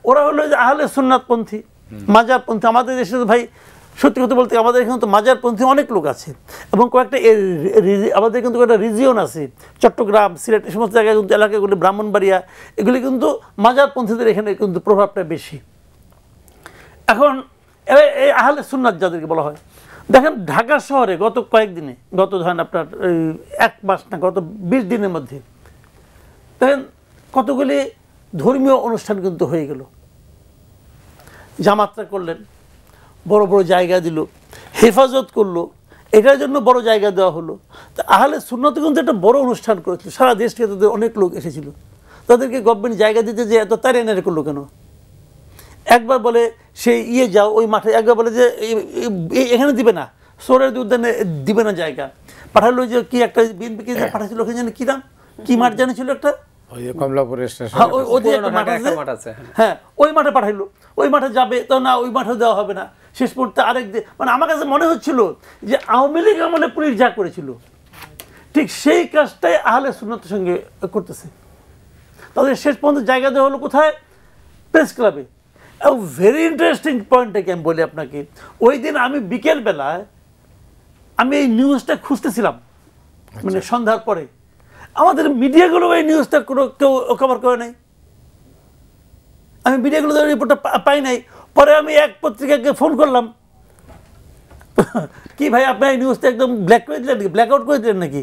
ওরা হলো যে আহলে সুন্নাতপন্থী, মাজারপন্থী। আমাদের দেশে তো ভাই সত্যি কথা বলতে আমাদের এখানে তো মাজারপন্থী অনেক লোক আছে, এবং কয়েকটা আমাদের কিন্তু কয়েকটা রিজিয়ন আছে, চট্টগ্রাম, সিলেট, এই সমস্ত জায়গায় কিন্তু এলাকাগুলি, ব্রাহ্মণবাড়িয়া, এগুলি কিন্তু মাজারপন্থীদের এখানে কিন্তু প্রভাবটা বেশি। এখন এই আহলে সুন্নাত যাদেরকে বলা হয়, দেখেন ঢাকা শহরে গত কয়েকদিনে, গত ধরেন আপনার 1 মাস না, গত 20 দিনের মধ্যে দেখেন কতগুলি ধর্মীয় অনুষ্ঠান কিন্তু হয়ে গেল। জামাতরা করলেন, বড় বড় জায়গা দিল, হেফাজত করলো, এটার জন্য বড় জায়গা দেওয়া হলো। তো আহলে সুন্নাত কিন্তু একটা বড় অনুষ্ঠান করেছিল, সারা দেশ থেকে তাদের অনেক লোক এসেছিল, তাদেরকে গভর্নমেন্ট জায়গা দিতে যে এত তাড়াতাড়ি করলো কেন? একবার বলে সেই যাও ওই মাঠে, একবার বলে যে এখানে দিবে না, সোরের উদ্যানে দিবে না জায়গা, পাঠালো যে কি একটা বিএনপি পাঠাচ্ছিল, ওখানে জানি কি নাম, কি মাঠ জানিছিল একটা, হ্যাঁ ওই মাঠে পাঠাইলো, ওই মাঠে যাবে তো না, ওই মাঠে দেওয়া হবে না। শেষ পর্যন্ত আরেক মানে আমার কাছে মনে হচ্ছিল যে আওয়ামী লীগ আমলে পুলিশ যা করেছিল ঠিক সেই কাজটাই আহলে সুন্নাতের সঙ্গে করতেছে। তাদের শেষ পর্যন্ত জায়গা দেওয়া হলো কোথায়? প্রেস ক্লাবে। ভেরি ইন্টারেস্টিং পয়েন্টটাকে আমি বলি আপনাকে, ওই দিন আমি বিকেলবেলায় আমি এই নিউজটা খুঁজতেছিলাম, মানে সন্ধ্যার পরে, আমাদের মিডিয়াগুলো এই নিউজটার কোনো কেউ কভার করে নাই, আমি মিডিয়াগুলো রিপোর্টটা পাই নাই। পরে আমি এক পত্রিকাকে ফোন করলাম, কি ভাই আপনার এই নিউজটা একদম ব্ল্যাক করে দিলেন নাকি, ব্ল্যাক আউট করে দিলেন নাকি?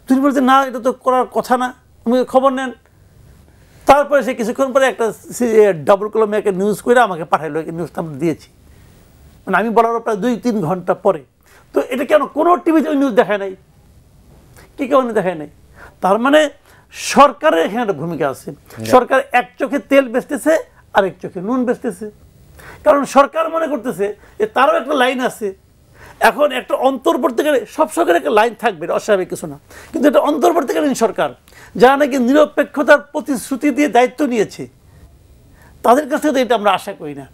তিনি বলছেন না এটা তো করার কথা না, আপনি খবর নেন। তারপরে সে কিছুক্ষণ পরে একটা ডাবল কলমে একটা নিউজ করে আমাকে পাঠাইলো, নিউজটা আমরা দিয়েছি, মানে আমি বলার প্রায় 2-3 ঘন্টা পরে। তো এটা কেন কোনো টিভিতে ওই নিউজ দেখায় নাই, কি কারণে দেখায় নাই? তার মানে সরকারের এখানে একটা ভূমিকা আছে। সরকার এক চোখে তেল বেচতেছে, আরেক চোখে নুন বেচতেছে। কারণ সরকার মনে করতেছে যে তারও একটা লাইন আছে। এখন একটা অন্তর্বর্তীকালীন, সব সরকারের একটা লাইন থাকবে, অস্বাভাবিক কিছু না, কিন্তু এটা অন্তর্বর্তীকালীন সরকার যারা নাকি নিরপেক্ষতার প্রতিশ্রুতি দিয়ে দায়িত্ব নিয়েছে, তাদের কাছ থেকে এটা আমরা আশা করি না।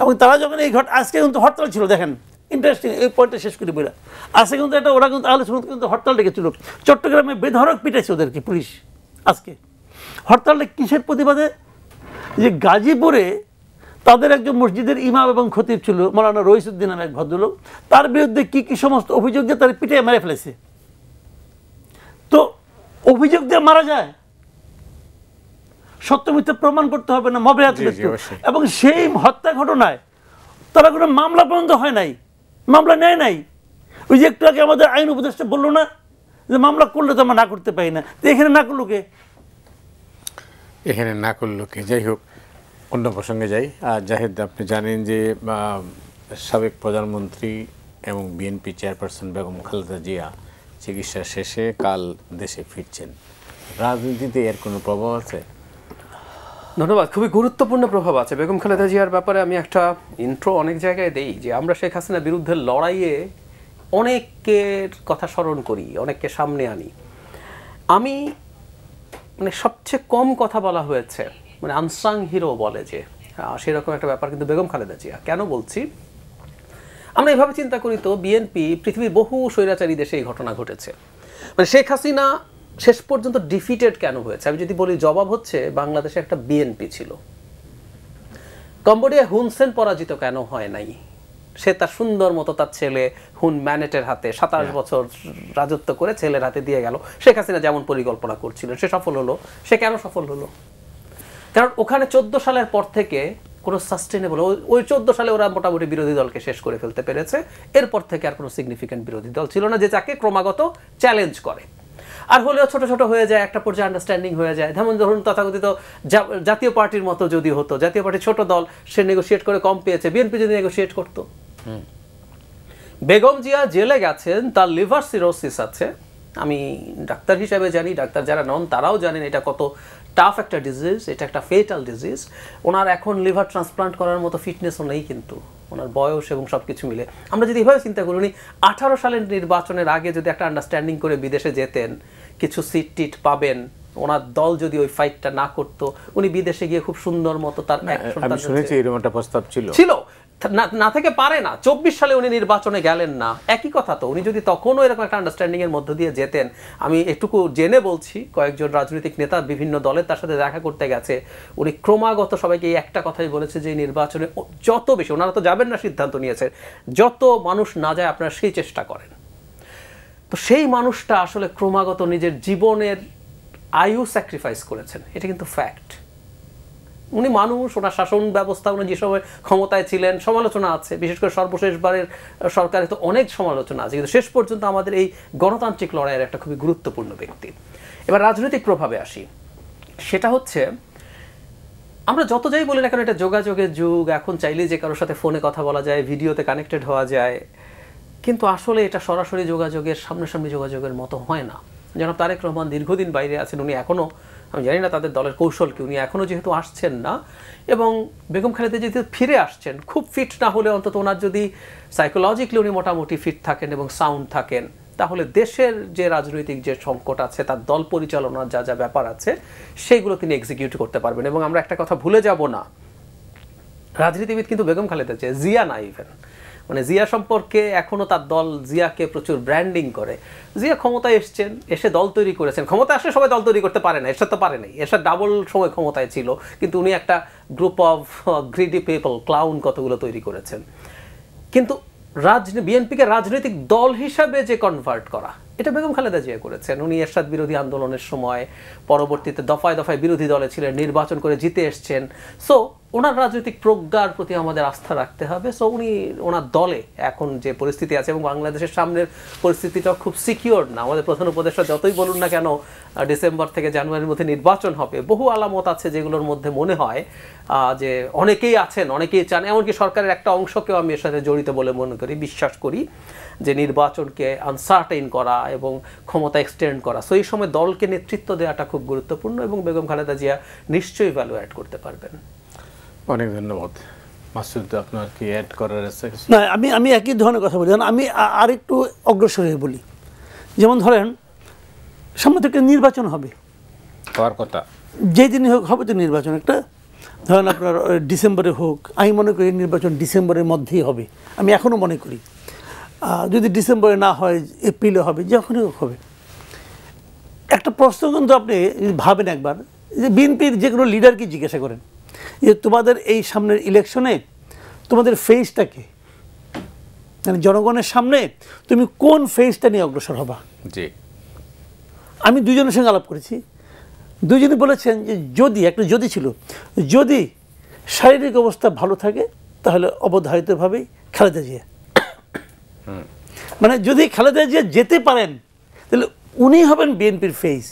এবং তারা যখন এই আজকে কিন্তু হরতাল ছিল, দেখেন ইন্টারেস্টিং, এই পয়েন্টটা শেষ করি বলে, আজকে কিন্তু একটা ওরা কিন্তু আহলে সুন্নাত কিন্তু হরতাল ডেকেছিল। চট্টগ্রামে বেধড়ক পিটাইছে ওদেরকে পুলিশ আজকে। হরতালটা কিসের প্রতিবাদে? যে গাজীপুরে তাদের একজন মসজিদের ইমাম এবং খতিব ছিল মৌলানা রইসুদ্দিন নামে এক ভদ্রলোক, তার বিরুদ্ধে কি কি সমস্ত অভিযোগ দিয়ে তার পিটিয়ে মেরে ফেলেছে। তো অভিযোগ দিয়ে মারা যায়, সত্য মিথ্যা প্রমাণ করতে হবে না, মবে হাতে। এবং সেই হত্যা ঘটনায় তারা কোনো মামলা পর্যন্ত হয় নাই, মামলা নেয় নাই। ওই যে একটু আগে আমাদের আইন উপদেষ্টা বললো না যে মামলা করলে তো আমরা না করতে পারি না, তো এখানে না করলো কে? এখানে না করলো কে? যাই হোক, অন্য প্রসঙ্গে যাই। জাহেদ, আপনি জানেন যে সাবেক প্রধানমন্ত্রী এবং বিএনপি চেয়ারপারসন বেগম খালেদা জিয়া চিকিৎসা শেষে কাল দেশে ফিরছেন। রাজনীতিতে এর কোনো প্রভাব আছে? ধন্যবাদ। খুবই গুরুত্বপূর্ণ প্রভাব আছে বেগম খালেদা জিয়ার ব্যাপারে। আমি একটা ইন্ট্রো অনেক জায়গায় দেই যে আমরা শেখ হাসিনার বিরুদ্ধে লড়াইয়ে অনেকের কথা স্মরণ করি, অনেককে সামনে আনি। আমি মানে সবচেয়ে কম কথা বলা হয়েছে, মানে আনসাং হিরো বলে যে সেরকম একটা ব্যাপার কিন্তু বেগম খালেদা জিয়া। কেন বলছি? আমরা এভাবে চিন্তা করি তো বিএনপি পৃথিবীর বহু স্বৈরাচারী দেশে এই ঘটনা ঘটেছে, মানে শেখ হাসিনা শেষ পর্যন্ত ডিফিটেড কেন হয়েছে? আমি যদি বলি জবাব হচ্ছে বাংলাদেশে একটা বিএনপি ছিল। কম্বোডিয়া হুন সেন পরাজিত কেন হয় নাই? সে তার সুন্দর মতো তার ছেলে হুন ম্যানেটের হাতে 27 বছর রাজত্ব করে ছেলের হাতে দিয়ে গেল। শেখ হাসিনা যেমন পরিকল্পনা করছিলেন সে সফল হলো। সে কেন সফল হলো? কারণ ওখানে 14 সালের পর থেকে কোনো সাস্টেনেবল, ওই 14 সালে ওরা মোটামুটি বিরোধী দলকে শেষ করে ফেলতে পেরেছে। এরপর থেকে আর কোনো সিগনিফিক্যান্ট বিরোধী দল ছিল না যে যাকে ক্রমাগত চ্যালেঞ্জ করে। আর হলেও ছোট ছোট হয়ে যায়, একটা পর্যায়ে আন্ডারস্ট্যান্ডিং হয়ে যায়। যেমন ধরুন তথাকথিত জাতীয় পার্টির মতো যদি হতো, জাতীয় পার্টি ছোট দল, সে নেগোশিয়েট করে কম পেয়েছে, বিএনপি যদি নেগোশিয়েট করতো। বেগম জিয়া জেলে গেছেন, তার লিভার সিরোসিস আছে। আমি ডাক্তার হিসেবে জানি, ডাক্তার যারা নন তারাও জানেন এটা কত টাফ একটা ডিজিজ, এটা একটা ফেটাল ডিজিজ। ওনার এখন লিভার ট্রান্সপ্লান্ট করার মতো ফিটনেসও নেই, কিন্তু ওনার বয়স এবং সব কিছু মিলে আমরা যদি এভাবে চিন্তা করি, উনি 18 সালের নির্বাচনের আগে যদি একটা আন্ডারস্ট্যান্ডিং করে বিদেশে যেতেন, কিছু সিট টিট পাবেন, ওনার দল যদি ওই ফাইটটা না করতো, উনি বিদেশে গিয়ে খুব সুন্দর মতো তার আমি শুনেছি এরকম একটা প্রস্তাব ছিল না থেকে পারে না। 24 সালে উনি নির্বাচনে গেলেন না, একই কথা তো। উনি যদি তখনও এরকম একটা আন্ডারস্ট্যান্ডিং এর মধ্য দিয়ে যেতেন, আমি একটুকু জেনে বলছি, কয়েকজন রাজনৈতিক নেতা বিভিন্ন দলের তার সাথে দেখা করতে গেছে, উনি ক্রমাগত সবাইকে এই একটা কথাই বলেছে যে নির্বাচনে যত বেশি, ওনারা তো যাবেন না, সিদ্ধান্ত নিয়েছে, যত মানুষ না যায় আপনারা সেই চেষ্টা করেন। তো সেই মানুষটা আসলে ক্রমাগত নিজের জীবনের আয়ু স্যাক্রিফাইস করেছেন, এটা কিন্তু ফ্যাক্ট। উনি মানুষ, ওনার শাসন ব্যবস্থা, উনি যে সময় ক্ষমতায় ছিলেন সমালোচনা আছে, বিশেষ করে সর্বশেষবারের সরকারে তো অনেক সমালোচনা আছে, কিন্তু শেষ পর্যন্ত আমাদের এই গণতান্ত্রিক লড়াইয়ের একটা খুবই গুরুত্বপূর্ণ ব্যক্তি। এবার রাজনৈতিক প্রভাবে আসি, সেটা হচ্ছে আমরা যত যাই বলি না কেন এটা যোগাযোগের যুগ, এখন চাইলেই যে কারোর সাথে ফোনে কথা বলা যায়, ভিডিওতে কানেক্টেড হওয়া যায়, কিন্তু আসলে এটা সরাসরি যোগাযোগের, সামনাসামনি যোগাযোগের মতো হয় না। জনাব তারেক রহমান দীর্ঘদিন বাইরে আছেন, উনি এখনও, আমি জানি না তাদের দলের কৌশল কি, উনি এখনও যেহেতু আসছেন না, এবং বেগম খালেদা যেহেতু ফিরে আসছেন, খুব ফিট না হলে অন্তত ওনার যদি সাইকোলজিক্যালি উনি মোটামুটি ফিট থাকেন এবং সাউন্ড থাকেন, তাহলে দেশের যে রাজনৈতিক যে সংকট আছে, তার দল পরিচালনার যা যা ব্যাপার আছে, সেইগুলো তিনি এক্সিকিউট করতে পারবেন। এবং আমরা একটা কথা ভুলে যাব না, রাজনীতিবিদ কিন্তু বেগম খালেদা জিয়া না, ইভেন মানে জিয়া সম্পর্কে এখনও তার দল জিয়াকে প্রচুর ব্র্যান্ডিং করে। জিয়া ক্ষমতায় এসছেন, এসে দল তৈরি করেছেন। ক্ষমতায় আসলে সবাই দল তৈরি করতে পারে না, এসে তো পারে নাই, এসে ডাবল সময় ক্ষমতায় ছিল, কিন্তু উনি একটা group of greedy people, clown কতগুলো তৈরি করেছেন। কিন্তু বিএনপিকে রাজনৈতিক দল হিসাবে যে কনভার্ট করা, এটা বেগম খালেদা জিয়া করেছেন। উনি এরশাদ বিরোধী আন্দোলনের সময়, পরবর্তীতে দফায় দফায় বিরোধী দলে ছিলেন, নির্বাচন করে জিতে এসছেন। সো ওনার রাজনৈতিক প্রজ্ঞার প্রতি আমাদের আস্থা রাখতে হবে। সো উনি ওনার দলে এখন যে পরিস্থিতি আছে, এবং বাংলাদেশের সামনের পরিস্থিতিটা খুব সিকিউর না। আমাদের প্রধান উপদেষ্টা যতই বলুন না কেন ডিসেম্বর থেকে জানুয়ারির মধ্যে নির্বাচন হবে, বহু আলামত আছে যেগুলোর মধ্যে মনে হয় যে অনেকেই আছেন, অনেকেই চান, এমনকি সরকারের একটা অংশকেও আমি এর সাথে জড়িত বলে মনে করি, বিশ্বাস করি যে নির্বাচনকে আনসার্টেইন করা এবং ক্ষমতা এক্সটেন্ড করা। সো এই সময় দলকে নেতৃত্ব দেওয়াটা খুব গুরুত্বপূর্ণ, এবং বেগম খালেদা জিয়া নিশ্চয়ই ভ্যালু অ্যাড করতে পারবেন। অনেক ধন্যবাদ। মাসুদ, আপনার কি অ্যাড করার আছে? না, আমি একই ধরনের কথা বলি। আমি আরেকটু অগ্রসর হয়ে বলি। যেমন ধরেন, সামনে থেকে নির্বাচন হবে, হওয়ার কথা যেই দিনই হোক হবে তো নির্বাচন একটা। ধরেন আপনার ডিসেম্বরে হোক, আমি মনে করি নির্বাচন ডিসেম্বরের মধ্যেই হবে, আমি এখনও মনে করি। যদি ডিসেম্বরে না হয় এপ্রিলে হবে, যখনই হবে। একটা প্রশ্ন কিন্তু আপনি ভাবেন একবার, যে বিএনপির যে কোনো লিডারকে জিজ্ঞাসা করেন যে তোমাদের এই সামনের ইলেকশনে তোমাদের ফেজটা কি, মানে জনগণের সামনে তুমি কোন ফেজটা নিয়ে অগ্রসর হবা। জি, আমি দুজনের সঙ্গে আলাপ করেছি, দুজনই বলেছেন যে যদি ছিল, যদি শারীরিক অবস্থা ভালো থাকে তাহলে অবধারিতভাবেই খালেদা জিয়া, মানে যদি খালেদা জিয়া যেতে পারেন তাহলে উনি হবেন বিএনপির ফেস।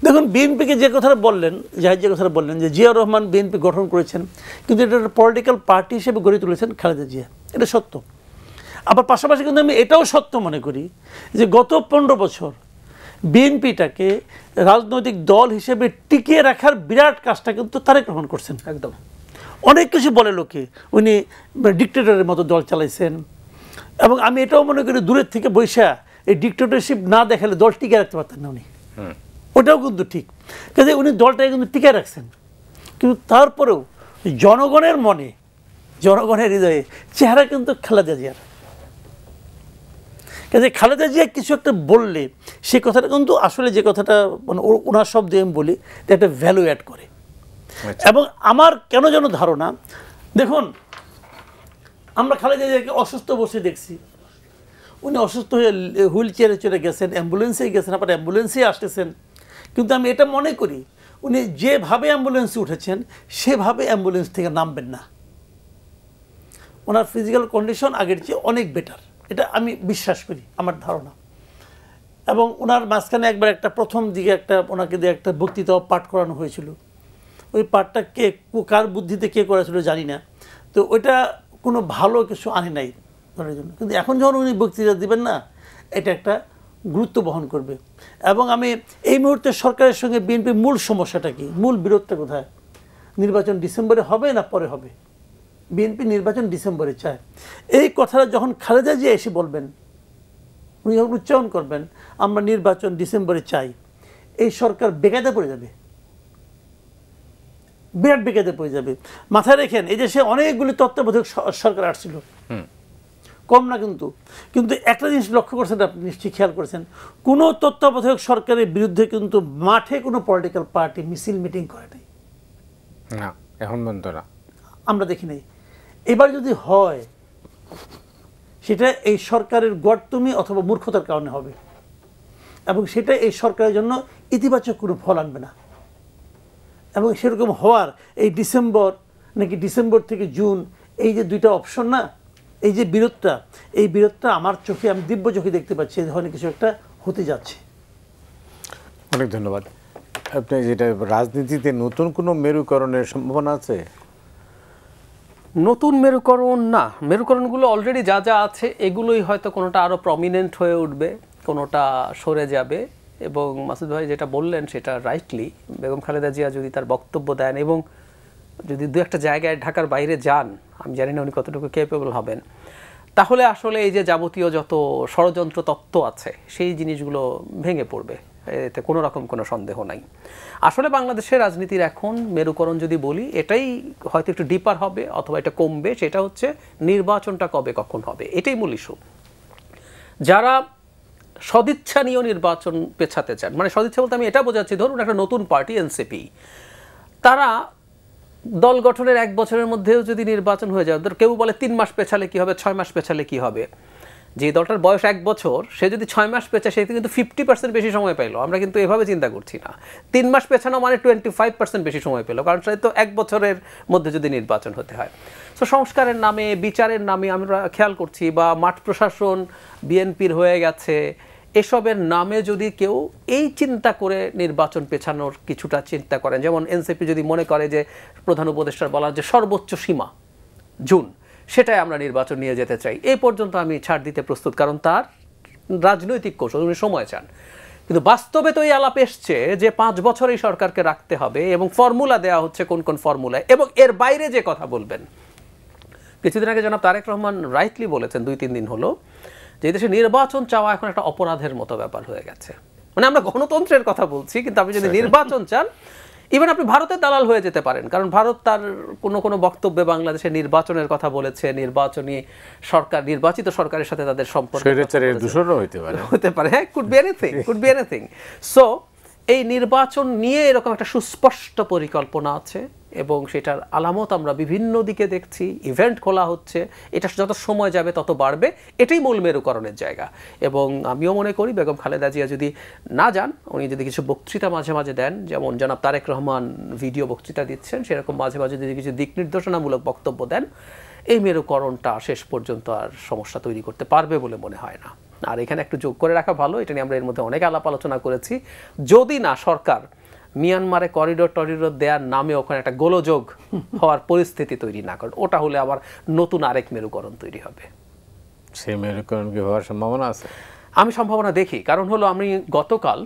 দেখুন, বিএনপিকে যে কথাটা বললেন, যে কথাটা বললেন যে জিয়াউর রহমান বিএনপি গঠন করেছেন, কিন্তু এটা একটা পলিটিক্যাল পার্টি হিসেবে গড়ে তুলেছেন খালেদা জিয়া, এটা সত্য। আবার পাশাপাশি কিন্তু আমি এটাও সত্য মনে করি যে গত 15 বছর বিএনপিটাকে রাজনৈতিক দল হিসেবে টিকিয়ে রাখার বিরাট কাজটা কিন্তু তারেক রহমান করছেন। একদম অনেক কিছু বলে লোকে, উনি ডিক্টেটরের মতো দল চালাইছেন, এবং আমি এটাও মনে করি দূরের থেকে বৈশা এই ডিক্টেটরশিপ না দেখালে দল টিকে রাখতে পারতেন না উনি, ওটাও কিন্তু ঠিক। কাজে উনি দলটাকে কিন্তু টিকে রাখছেন, কিন্তু তারপরেও জনগণের মনে, জনগণের হৃদয়ে চেহারা কিন্তু খালেদা জিয়ার। কাজে খালেদা জিয়া কিছু একটা বললে সেই কথাটা কিন্তু আসলে যে কথাটা মানে ওনার শব্দে আমি বলি, একটা ভ্যালু অ্যাড করে। এবং আমার কেন যেন ধারণা, দেখুন আমরা খালেদা জিয়াকে অসুস্থ বসে দেখছি, উনি অসুস্থ হয়ে হুইল চেয়ারে চলে গেছেন, অ্যাম্বুলেন্সেই গেছেন, আবার অ্যাম্বুলেন্সেই আসতেছেন, কিন্তু আমি এটা মনে করি উনি যেভাবে অ্যাম্বুলেন্সে উঠেছেন সেভাবে অ্যাম্বুলেন্স থেকে নামবেন না। ওনার ফিজিক্যাল কন্ডিশন আগের চেয়ে অনেক বেটার, এটা আমি বিশ্বাস করি, আমার ধারণা। এবং ওনার মাঝখানে একবার একটা প্রথম দিকে একটা ওনাকে দিয়ে একটা বক্তৃতাও পাঠ করানো হয়েছিল, ওই পাঠটা কার বুদ্ধিতে কে করেছিল জানি না, তো ওইটা কোনো ভালো কিছু আনে নাই ওনার জন্য। কিন্তু এখন যখন উনি বক্তৃতা দিবেন না, এটা একটা গুরুত্ব বহন করবে। এবং আমি এই মুহূর্তে সরকারের সঙ্গে বিএনপির মূল সমস্যাটা কি, মূল বিরোধটা কোথায়, নির্বাচন ডিসেম্বরে হবে না পরে হবে। বিএনপি নির্বাচন ডিসেম্বরে চায়, এই কথাটা যখন খালেদা জিয়া এসে বলবেন, উনি যখন উচ্চারণ করবেন আমরা নির্বাচন ডিসেম্বরে চাই, এই সরকার বেকায়দা পড়ে যাবে, বিরাট বেকায়দা পড়ে যাবে। মাথায় রেখেন, এই দেশে অনেকগুলি তত্ত্বাবধায়ক সরকার আসছিল, কম না, কিন্তু একটা জিনিস লক্ষ্য করছেন আপনি, নিশ্চয়ই খেয়াল করেছেন, কোনো তত্ত্বাবধায়ক সরকারের বিরুদ্ধে কিন্তু মাঠে কোনো পলিটিক্যাল পার্টি মিছিল মিটিং করে নাই, না এখন বন্ধ না, আমরা দেখি নাই। এবার যদি হয় সেটা এই সরকারের গর্তমি অথবা মূর্খতার কারণে হবে, এবং সেটা এই সরকারের জন্য ইতিবাচক কোনো ফল আনবে না। এবং সেরকম হওয়ার এই ডিসেম্বর নাকি ডিসেম্বর থেকে জুন, এই যে দুইটা অপশন না, এই যে বিরোধটা, এই বিরোধটা আমার চোখে, আমি দিব্য চোখে দেখতে পাচ্ছি এই ধরনের কিছু একটা হতে যাচ্ছে। অনেক ধন্যবাদ। আপনি যেটা রাজনীতিতে নতুন কোনো মেরুকরণের সম্ভাবনা আছে? নতুন মেরুকরণ না, মেরুকরণগুলো অলরেডি যা যা আছে এগুলোই হয়তো কোনোটা আরও প্রমিনেন্ট হয়ে উঠবে, কোনোটা সরে যাবে। এবং মাসুদ ভাই যেটা বললেন সেটা রাইটলি, বেগম খালেদা জিয়া যদি তার বক্তব্য দেন এবং যদি দু একটা জায়গায় ঢাকার বাইরে যান, আমি জানি না উনি কতটুকু ক্যাপেবল হবেন, তাহলে আসলে এই যে যাবতীয় যত ষড়যন্ত্র তত্ত্ব আছে সেই জিনিসগুলো ভেঙে পড়বে, এতে কোনো রকম কোনো সন্দেহ নাই। আসলে বাংলাদেশের রাজনীতির এখন মেরুকরণ যদি বলি, এটাই হয়তো একটু ডিপার হবে অথবা এটা কমবে, সেটা হচ্ছে নির্বাচনটা কবে কখন হবে, এটাই মূল ইস্যু। যারা সদিচ্ছা নিয়েও নির্বাচন পেছাতে চান, মানে সদিচ্ছা বলতে আমি এটা বোঝাচ্ছি, ধরুন একটা নতুন পার্টি এনসিপি, তারা দল গঠনের 1 বছরের মধ্যেও যদি নির্বাচন হয়ে যায়, কেউ বলে 3 মাস পেছালে কি হবে, 6 মাস পেছালে কি হবে, যে দলটার বয়স 1 বছর, সে যদি 6 মাস পেঁচা, সে কিন্তু 50% বেশি সময় পাইলো। আমরা কিন্তু এভাবে চিন্তা করছি না। 3 মাস পেছানো মানে 25% বেশি সময় পেলো, কারণ সে তো 1 বছরের মধ্যে যদি নির্বাচন হতে হয়। তো সংস্কারের নামে, বিচারের নামে আমরা খেয়াল করছি, বা মাঠ প্রশাসন বিএনপির হয়ে গেছে, এসবের নামে যদি কেউ এই চিন্তা করে নির্বাচন পেছানোর কিছুটা চিন্তা করেন, যেমন এনসিপি যদি মনে করে যে প্রধান উপদেষ্টার বলার যে সর্বোচ্চ সীমা জুন, সেটাই আমরা নির্বাচন নিয়ে যেতে চাই, এই পর্যন্ত আমি ছাড় দিতে প্রস্তুত, কারণ তার রাজনৈতিক কৌশল, উনি সময় চান। কিন্তু বাস্তবে তো এই আলাপ এসছে যে 5 বছর এই সরকারকে রাখতে হবে, এবং ফর্মুলা দেওয়া হচ্ছে কোন কোন ফর্মুলায়, এবং এর বাইরে যে কথা বলবেন। কিছুদিন আগে জনাব তারেক রহমান রাইটলি বলেছেন, 2-3 দিন হলো, যে দেশে নির্বাচন চাওয়া এখন একটা অপরাধের মতো ব্যাপার হয়ে গেছে। মানে আমরা গণতন্ত্রের কথা বলছি, কিন্তু আপনি যদি নির্বাচন চান, ইভেন আপনি ভারতের দালাল হয়ে যেতে পারেন, কারণ ভারত তার কোনো বক্তব্যে বাংলাদেশে নির্বাচনের কথা বলেছে, নির্বাচনী সরকার, নির্বাচিত সরকারের সাথে তাদের সম্পর্ক হতে পারে, হ্যাঁ, কুড বি এনিথিং। সো এই নির্বাচন নিয়ে এরকম একটা সুস্পষ্ট পরিকল্পনা আছে, এবং সেটার আলামত আমরা বিভিন্ন দিকে দেখছি, ইভেন্ট খোলা হচ্ছে, এটা যত সময় যাবে তত বাড়বে, এটাই মূল মেরুকরণের জায়গা। এবং আমিও মনে করি বেগম খালেদা জিয়া যদি না যান, উনি যদি কিছু বক্তৃতা মাঝে মাঝে দেন, যেমন জনাব তারেক রহমান ভিডিও বক্তৃতা দিচ্ছেন, সেরকম মাঝে মাঝে যদি কিছু দিক নির্দেশনামূলক বক্তব্য দেন, এই মেরুকরণটা শেষ পর্যন্ত আর সমস্যা তৈরি করতে পারবে বলে মনে হয় না। আর এখানে একটু যোগ করে রাখা ভালো, এটা নিয়ে আমরা এর মধ্যে অনেক আলাপ আলোচনা করেছি, যদি না সরকার মিয়ানমারে করিডোর টরিডোর দেওয়ার নামে ওখানে একটা গোলযোগ হওয়ার পরিস্থিতি তৈরি না করে, ওটা হলে আবার নতুন আরেক মেরুকরণ তৈরি হবে। সেই মেরুকরণ কি হওয়ার সম্ভাবনা আছে? আমি সম্ভাবনা দেখি, কারণ হলো আমি গতকাল,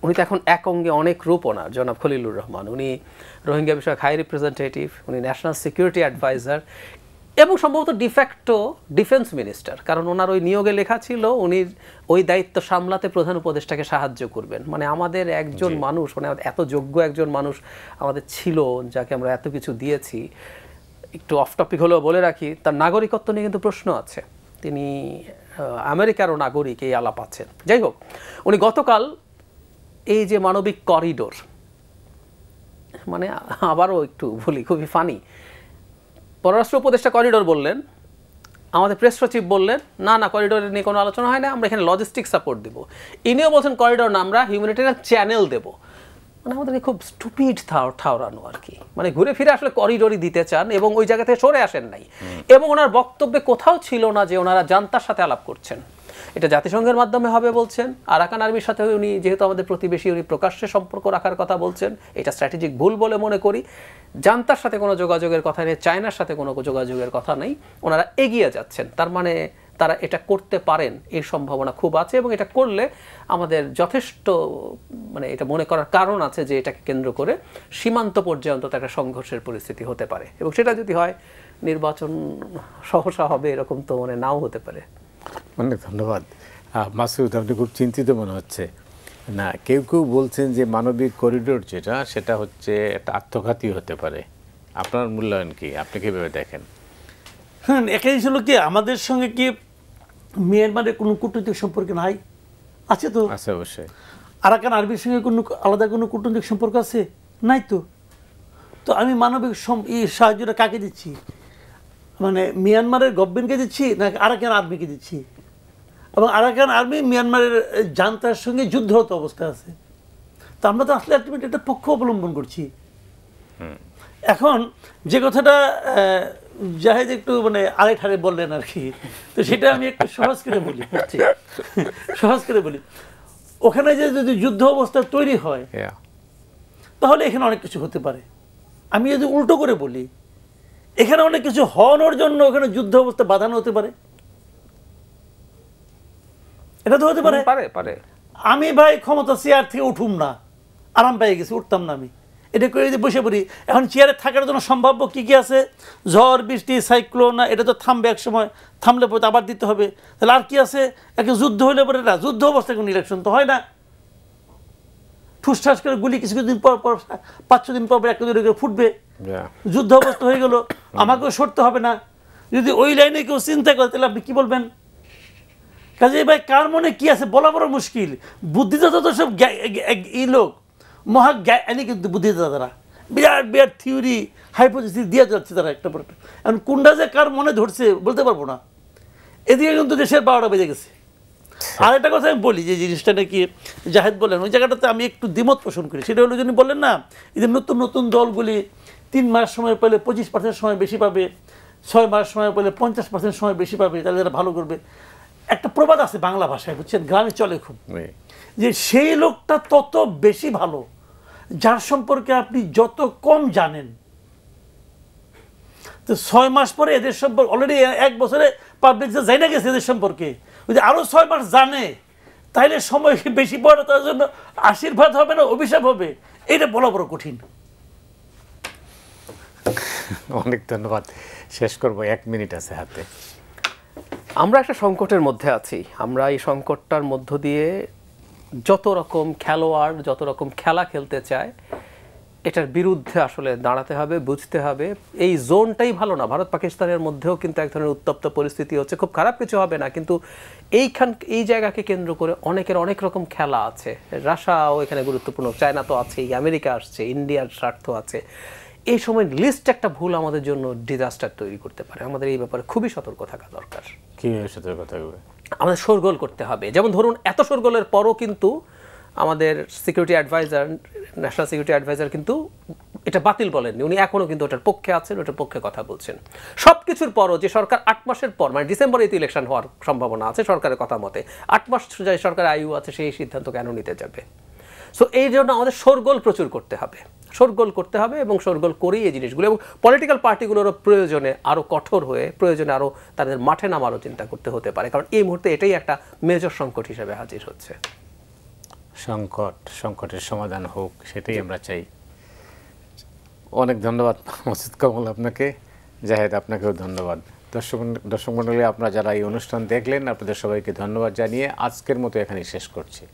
উনি তো এখন এক অঙ্গে অনেক রূপ ওনার, জনাব খলিলুর রহমান, উনি রোহিঙ্গা বিষয়ক হাই রিপ্রেজেন্টেটিভ, উনি ন্যাশনাল সিকিউরিটি অ্যাডভাইজার, এবং সম্ভবত ডিফ্যাক্টো ডিফেন্স মিনিস্টার, কারণ ওনার ওই নিয়োগে লেখা ছিল উনি ওই দায়িত্ব সামলাতে প্রধান উপদেষ্টাকে সাহায্য করবেন। মানে আমাদের একজন মানুষ, মানে এত যোগ্য একজন মানুষ আমাদের ছিল, যাকে আমরা এত কিছু দিয়েছি। একটু অফ টপিক হলেও বলে রাখি, তার নাগরিকত্ব নিয়ে কিন্তু প্রশ্ন আছে, তিনি আমেরিকারও নাগরিক, এই আলাপ আছেন। যাই হোক, উনি গতকাল এই যে মানবিক করিডোর, মানে আবারও একটু বলি, খুবই ফানি, পররাষ্ট্র উপদেষ্টা করিডোর বললেন, আমাদের প্রেস সচিব বললেন না করিডোর নিয়ে কোনো আলোচনা হয় না, আমরা এখানে লজিস্টিক সাপোর্ট দেবো। ইনিও বলছেন করিডোর না, আমরা হিউম্যানিটেরিয়ান চ্যানেল দেবো। মানে আমাদেরকে খুব স্টুপিড ঠাউরানো আর কি, মানে ঘুরে ফিরে আসলে করিডোরই দিতে চান, এবং ওই জায়গা থেকে সরে আসেন নাই। এবং ওনার বক্তব্যে কোথাও ছিল না যে ওনারা জান্তার সাথে আলাপ করছেন, এটা জাতিসংঘের মাধ্যমে হবে বলছেন। আরাকান আর্মির সাথে উনি যেহেতু আমাদের প্রতিবেশী, উনি প্রকাশ্যে সম্পর্ক রাখার কথা বলছেন, এটা স্ট্র্যাটেজিক ভুল বলে মনে করি। জান্তার সাথে কোনো যোগাযোগের কথা নেই, চায়নার সাথে কোনো যোগাযোগের কথা নেই, ওনারা এগিয়ে যাচ্ছেন, তার মানে তারা এটা করতে পারেন, এই সম্ভাবনা খুব আছে। এবং এটা করলে আমাদের যথেষ্ট, মানে এটা মনে করার কারণ আছে যে এটাকে কেন্দ্র করে সীমান্ত পর্যায়ে অন্তত একটা সংঘর্ষের পরিস্থিতি হতে পারে, এবং সেটা যদি হয় নির্বাচন সহসা হবে এরকম তো মানে নাও হতে পারে। অনেক ধন্যবাদ মাসুদ, আপনি খুব চিন্তিত মনে হচ্ছে। না, কেউ কেউ বলছেন যে মানবিক করিডোর যেটা, সেটা হচ্ছে একটা আত্মঘাতী হতে পারে। আপনার মূল্যায়ন কি, আপনি কীভাবে দেখেন? হ্যাঁ, একাই ছিল কি আমাদের সঙ্গে কি মিয়ানমারের কোনো কূটনৈতিক সম্পর্ক নাই? আছে তো, আছে অবশ্যই। আরাকান আর্মির সঙ্গে কোনো আলাদা কোনো কূটনৈতিক সম্পর্ক আছে? নাই তো। তো আমি মানবিক সাহায্যটা কাকে দিচ্ছি? মানে মিয়ানমারের গভর্নমেন্টকে দিচ্ছি না আরাকান আর্মিকে দিচ্ছি? এবং আরাকান আর্মি মিয়ানমারের জান্তার সঙ্গে যুদ্ধরত অবস্থায় আছে। তো আমরা তো আসলে আলটিমেটলি একটা পক্ষ অবলম্বন করছি। এখন যে কথাটা জাহেদ একটু মানে আড়ে ঠাড়ে বললেন আর কি, তো সেটা আমি একটু সহজ করে বলি। ওখানে যে যদি যুদ্ধ অবস্থা তৈরি হয়, তাহলে এখানে অনেক কিছু হতে পারে। আমি যদি উল্টো করে বলি, এখানে অনেক কিছু হওয়ানোর জন্য ওখানে যুদ্ধ অবস্থা বাঁধানো হতে পারে। এটা তো হতে পারে। আমি ভাই ক্ষমতা চেয়ার থেকে উঠুম না, আরাম পেয়ে গেছি, উঠতাম না আমি, এটা করে যদি বসে পড়ি। এখন চেয়ারে থাকার জন্য সম্ভাব্য কী কী আছে? ঝড় বৃষ্টি, সাইক্লোন, এটা তো থামবে এক সময়, থামলে পরে আবার দিতে হবে। তাহলে আর কি আছে? একটা যুদ্ধ হইলে পরে না, যুদ্ধ অবস্থায় কোনো ইলেকশন তো হয় না। ঠুসঠাস করে গুলি কিছুদিন পর 5-6 দিন পর একটা দুটো করে ফুটবে, যুদ্ধ অবস্থা হয়ে গেল, আমাকেও সরতে হবে না। যদি ওই লাইনে কেউ চিন্তা করে, তাহলে আপনি কী বলবেন? কাজে ভাই কার মনে কি আছে বলা বড় মুশকিল। বুদ্ধিদাতা তো সব এই লোক মহা জ্ঞানী, কিন্তু বুদ্ধিদাতারা বিরাট থিওরি হাইপোথিসিস দিয়ে যাচ্ছে তারা একটা পর একটা। এখন কোনটা যে কার মনে ধরছে বলতে পারবো না। এদিকে কিন্তু দেশের 12টা বেজে গেছে। আর একটা কথা আমি বলি, যে জিনিসটা নাকি জাহেদ বলেন, ওই জায়গাটাতে আমি একটু দ্বিমত পোষণ করি। সেটা হলো, যিনি বললেন না, এই যে নতুন নতুন দলগুলি 3 মাস সময় পেলে 25% সময় বেশি পাবে, 6 মাস সময় পেলে 50% সময় বেশি পাবে, তাহলে যারা ভালো করবে। একটা প্রবাদ আছে বাংলা ভাষায়, বুঝছেন, গ্রামে চলে খুব, যে সেই লোকটা তত বেশি ভালো যার সম্পর্কে আপনি যত কম জানেন। তো 6 মাস পরে এদের সম্পর্কে, অলরেডি 1 বছরে পাবলিক যাই না গেছে এদের সম্পর্কে, ওই যে আরো 6 মাস জানে, তাইলে সময় বেশি পড়ে তার জন্য আশীর্বাদ হবে না অভিশাপ হবে, এটা বলা বড় কঠিন। অনেক ধন্যবাদ। শেষ করব, 1 মিনিট আছে হাতে। আমরা একটা সংকটের মধ্যে আছি। আমরা এই সংকটটার মধ্য দিয়ে যত রকম খেলোয়াড় যত রকম খেলা খেলতে চায়, এটার বিরুদ্ধে আসলে দাঁড়াতে হবে, বুঝতে হবে। এই জোনটাই ভালো না। ভারত পাকিস্তানের মধ্যেও কিন্তু এক ধরনের উত্তপ্ত পরিস্থিতি হচ্ছে। খুব খারাপ কিছু হবে না, কিন্তু এই জায়গাকে কেন্দ্র করে অনেকের অনেক রকম খেলা আছে। রাশিয়াও এখানে গুরুত্বপূর্ণ, চায়না তো আছেই, আমেরিকা আসছে, ইন্ডিয়ার স্বার্থ আছে। এই সময় লিস্ট একটা ভুল আমাদের জন্য ডিজাস্টার তৈরি করতে পারে। আমাদের এই ব্যাপারে খুবই সতর্ক থাকা দরকার। কীভাবে সতর্ক থাকবে? আমাদের শোরগোল করতে হবে। যেমন ধরুন, এত শোরগোলের পরও কিন্তু আমাদের security adviser, national security adviser কিন্তু এটা বাতিল বলেননি। উনি এখনও কিন্তু ওটার পক্ষে আছেন, ওটার পক্ষে কথা বলছেন। সব কিছুর পরও যে সরকার 8 মাসের পর, মানে ডিসেম্বরে তো ইলেকশন হওয়ার সম্ভাবনা আছে সরকারের কথা মতে, 8 মাস যে সরকারের আয়ু আছে, সেই সিদ্ধান্ত কেন নিতে যাবে? সো এই জন্য আমাদের শোরগোল প্রচুর করতে হবে, শোরগোল করতে হবে, এবং শোরগোল করেই এই জিনিসগুলো, এবং পলিটিক্যাল পার্টিগুলোরও প্রয়োজনে আরও কঠোর হয়ে, প্রয়োজনে আরও তাদের মাঠে নামারও চিন্তা করতে হতে পারে। কারণ এই মুহূর্তে এটাই একটা মেজর সংকট হিসেবে হাজির হচ্ছে। সংকটের সমাধান হোক, সেটাই আমরা চাই। অনেক ধন্যবাদ মাসুদ কামাল আপনাকে। জাহেদ, আপনাকেও ধন্যবাদ। দর্শক মণ্ডলী, আপনারা যারা এই অনুষ্ঠান দেখলেন, আপনাদের সবাইকে ধন্যবাদ জানিয়ে আজকের মতো এখানেই শেষ করছি।